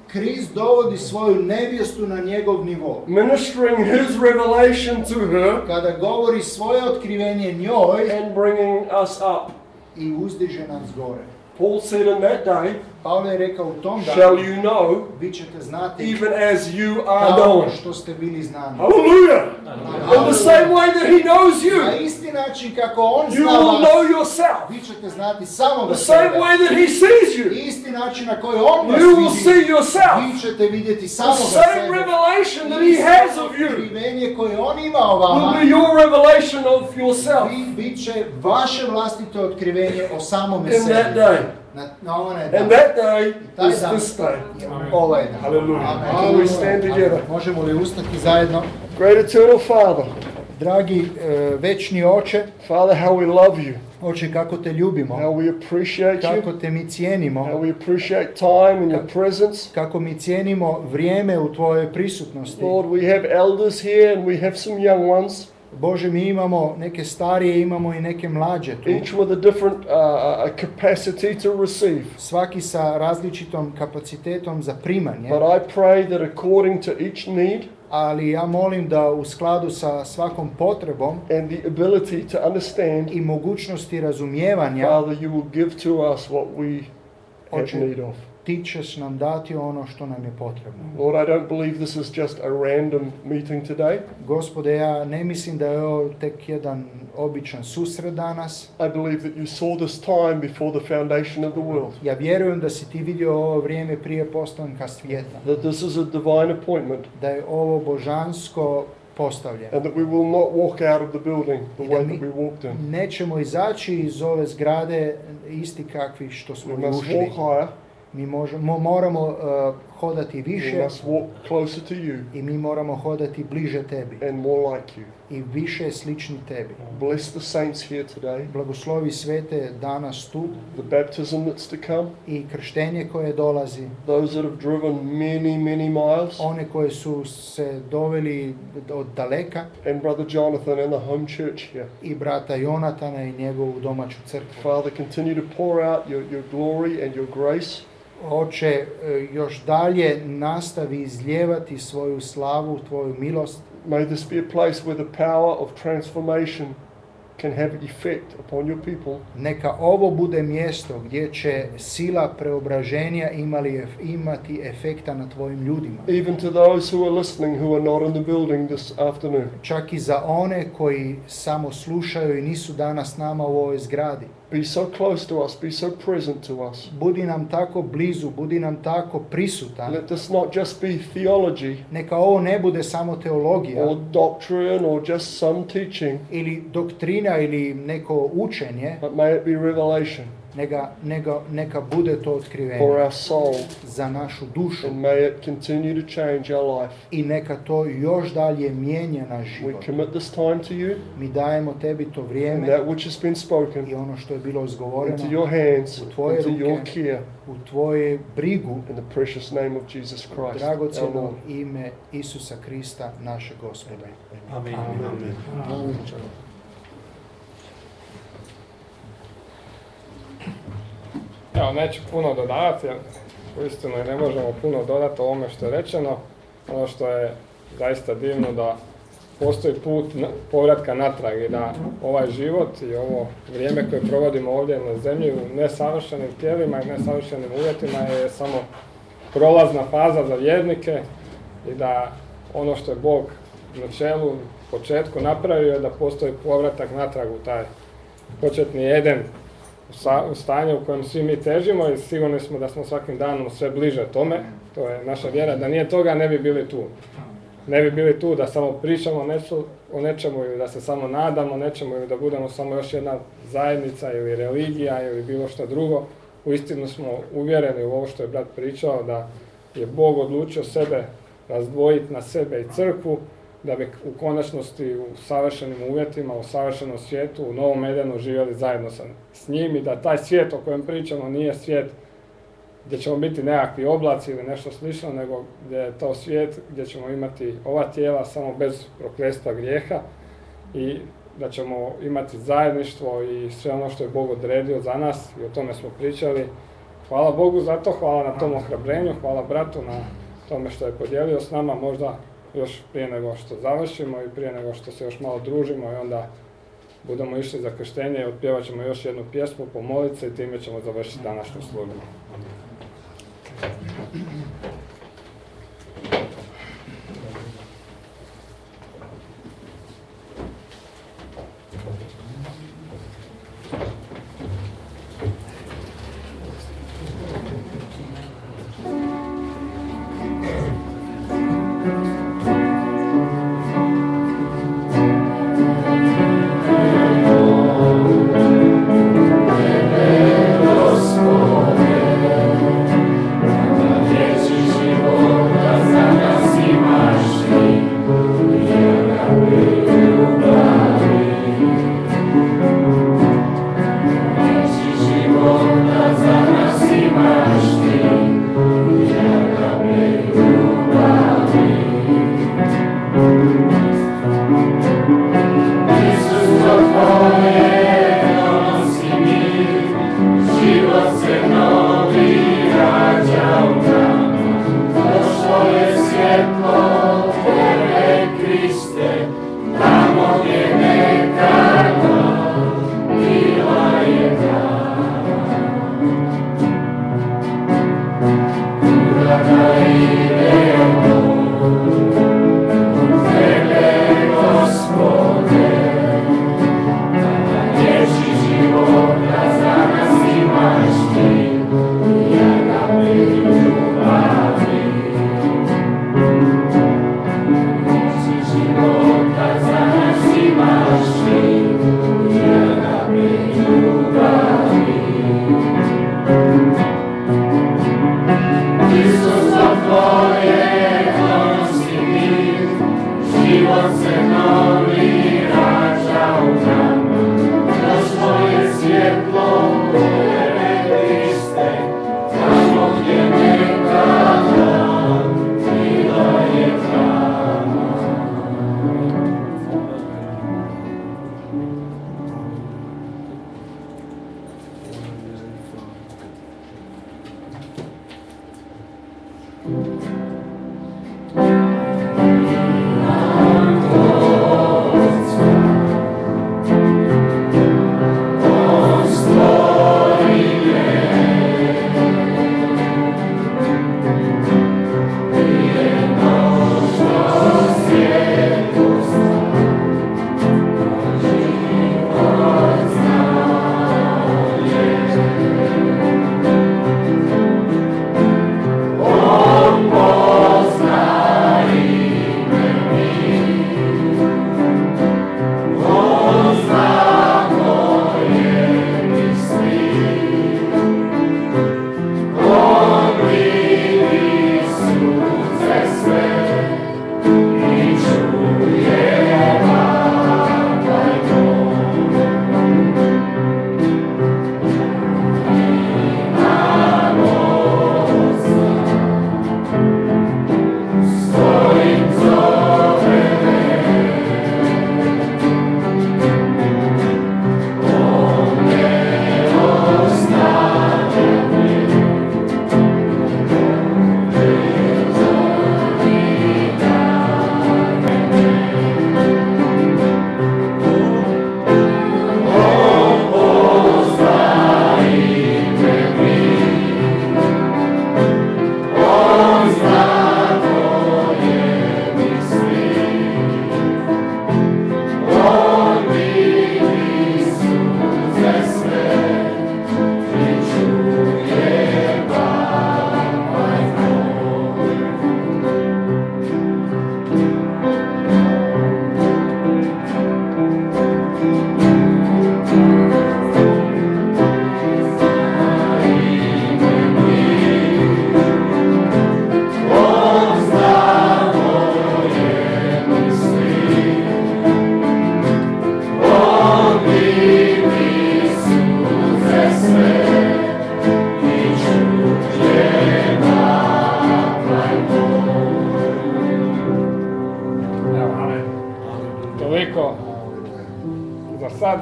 Krist dovodi svoju nevjestu na njegov nivo. Ministering his revelation to her Kada govori svoje otkrivenje njoj and bringing us up. i uzdiže nas gore. Paul said in that day, Pavle je rekao u tom shall danu, you know, vi ćete znati even as you are kao known. što ste bili znani. Hallelujah! In the same way that he knows Na you, isti način kako on you zna will vas, know yourself. vi ćete znati samoga The same sebe. way that he sees you, Isti način na koji on vas you will see vidi, yourself. vi ćete vidjeti The samoga same sebe. revelation that he has of you Otkrivenje koje on ima o will vama, be your revelation of yourself bit će vaše vlastito otkrivenje o samome in that sebi. day. Na onaj dan. And that day Taj is dan. this day. Ovaj dan. Hallelujah. Amen. Can we stand together? Možemo li ustati zajedno? Great eternal Father, Dragi večni oče, Father, how we love you, oče kako te ljubimo, how we appreciate kako you, te mi cijenimo, how we appreciate time in your presence. kako mi cijenimo vrijeme u tvojoj prisutnosti. Lord, we have elders here and we have some young ones, Bože, mi imamo neke starije, imamo i neke mlađe tu. each with a different capacity to receive. Svaki sa različitom kapacitetom za primanje. But I pray that according to each need Ali ja molim da u skladu sa svakom potrebom and the ability to understand, i mogućnosti razumijevanja, Father, you will give to us what we have Oče, need of. ti ćeš nam dati ono što nam je potrebno. Lord, I don't believe this is just a random meeting today. Gospode, ja ne mislim da je ovo tek jedan običan susret danas. I believe that you saw this time before the foundation of the world. Ja vjerujem da si ti vidio ovo vrijeme prije postanka svijeta. That this is a divine appointment Da je ovo božansko postavljeno. and that we will not walk out of the building the I way da that we walked in. nećemo izaći iz ove zgrade isti kakvi što smo We must ušli. walk higher Mi moramo hodati We više must walk closer to you i mi moramo hodati bliže tebi and more like you. i više slični tebi. Bless the saints here today, Blagoslovi svete danas tu the baptism that's to come, i krštenje koje dolazi, those that have driven many, many miles, one koje su se doveli od daleka and Brother Jonathan and the home church here. i brata Jonatana i njegovu domaću crkvu. Father, continue to pour out your glory and your grace. Oče, još dalje nastavi izljevati svoju slavu, tvoju milost. May this be a place where the power of transformation can have effect upon your people. Neka ovo bude mjesto gdje će sila preobraženja imati efekta na tvojim ljudima. Even to those who are listening who are not in the building this afternoon. Čak i za one koji samo slušaju i nisu danas s nama u ovoj zgradi. Be so close to us, be so present to us. Budi nam tako blizu, budi nam tako prisutan. Let this not just be theology Neka ovo ne bude samo teologija or doctrine or just some teaching, ili doktrina ili neko učenje, but may it be revelation neka bude to for otkrivenje our soul, za našu dušu and may it continue to change our life. i neka to još dalje mijenja naš We život. commit this time to you, Mi dajemo tebi to and vrijeme that which has been spoken i ono što je bilo izgovoreno into your hands, u tvoje into your ruke, care, u tvoje brigu, in the precious name of Jesus Christ, our dragocjeno Lord. ime Isusa Krista, našeg Gospoda. Amen. Evo, neću puno dodavati, jer uistinu ne možemo puno dodati o ovome što je rečeno. Ono što je zaista divno da postoji put povratka natrag i da ovaj život i ovo vrijeme koje provodimo ovdje na zemlji u nesavršenim tijelima i nesavršenim uvjetima je samo prolazna faza za vjernike i da ono što je Bog na čelu, u početku napravio, da postoji povratak natrag u taj početni Eden, u stanju u kojem svi mi težimo i sigurni smo da smo svakim danom sve bliže tome. To je naša vjera, da nije toga ne bi bili tu. Ne bi bili tu da samo pričamo o nečemu ili da se samo nadamo nečemu ili da budemo samo još jedna zajednica ili religija ili bilo što drugo. Uistinu smo uvjereni u ovo što je brat pričao, da je Bog odlučio sebe razdvojiti na sebe i crkvu, da bi u konačnosti u savršenim uvjetima, u savršenom svijetu, u Novom Edenu živjeli zajedno s njim i da taj svijet o kojem pričamo nije svijet gdje ćemo biti nekakvi oblaci ili nešto slično, nego gdje je to svijet gdje ćemo imati ova tijela samo bez prokletstva grijeha i da ćemo imati zajedništvo i sve ono što je Bog odredio za nas i o tome smo pričali. Hvala Bogu za to, hvala na tom ohrabrenju, hvala bratu na tome što je podijelio s nama, možda još prije nego što završimo i prije nego što se još malo družimo i onda budemo išli za krštenje i otpjevat ćemo još jednu pjesmu, pomolit se i time ćemo završiti današnju službu. Jesus.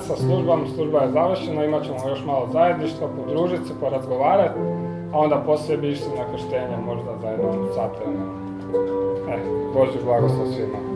sad sa službom, služba je završena, imat ćemo još malo zajedništva, podružiti se, porazgovarati, a onda poslije bi išli na krštenje možda za jednom sat vremena. Božji blagoslov svima.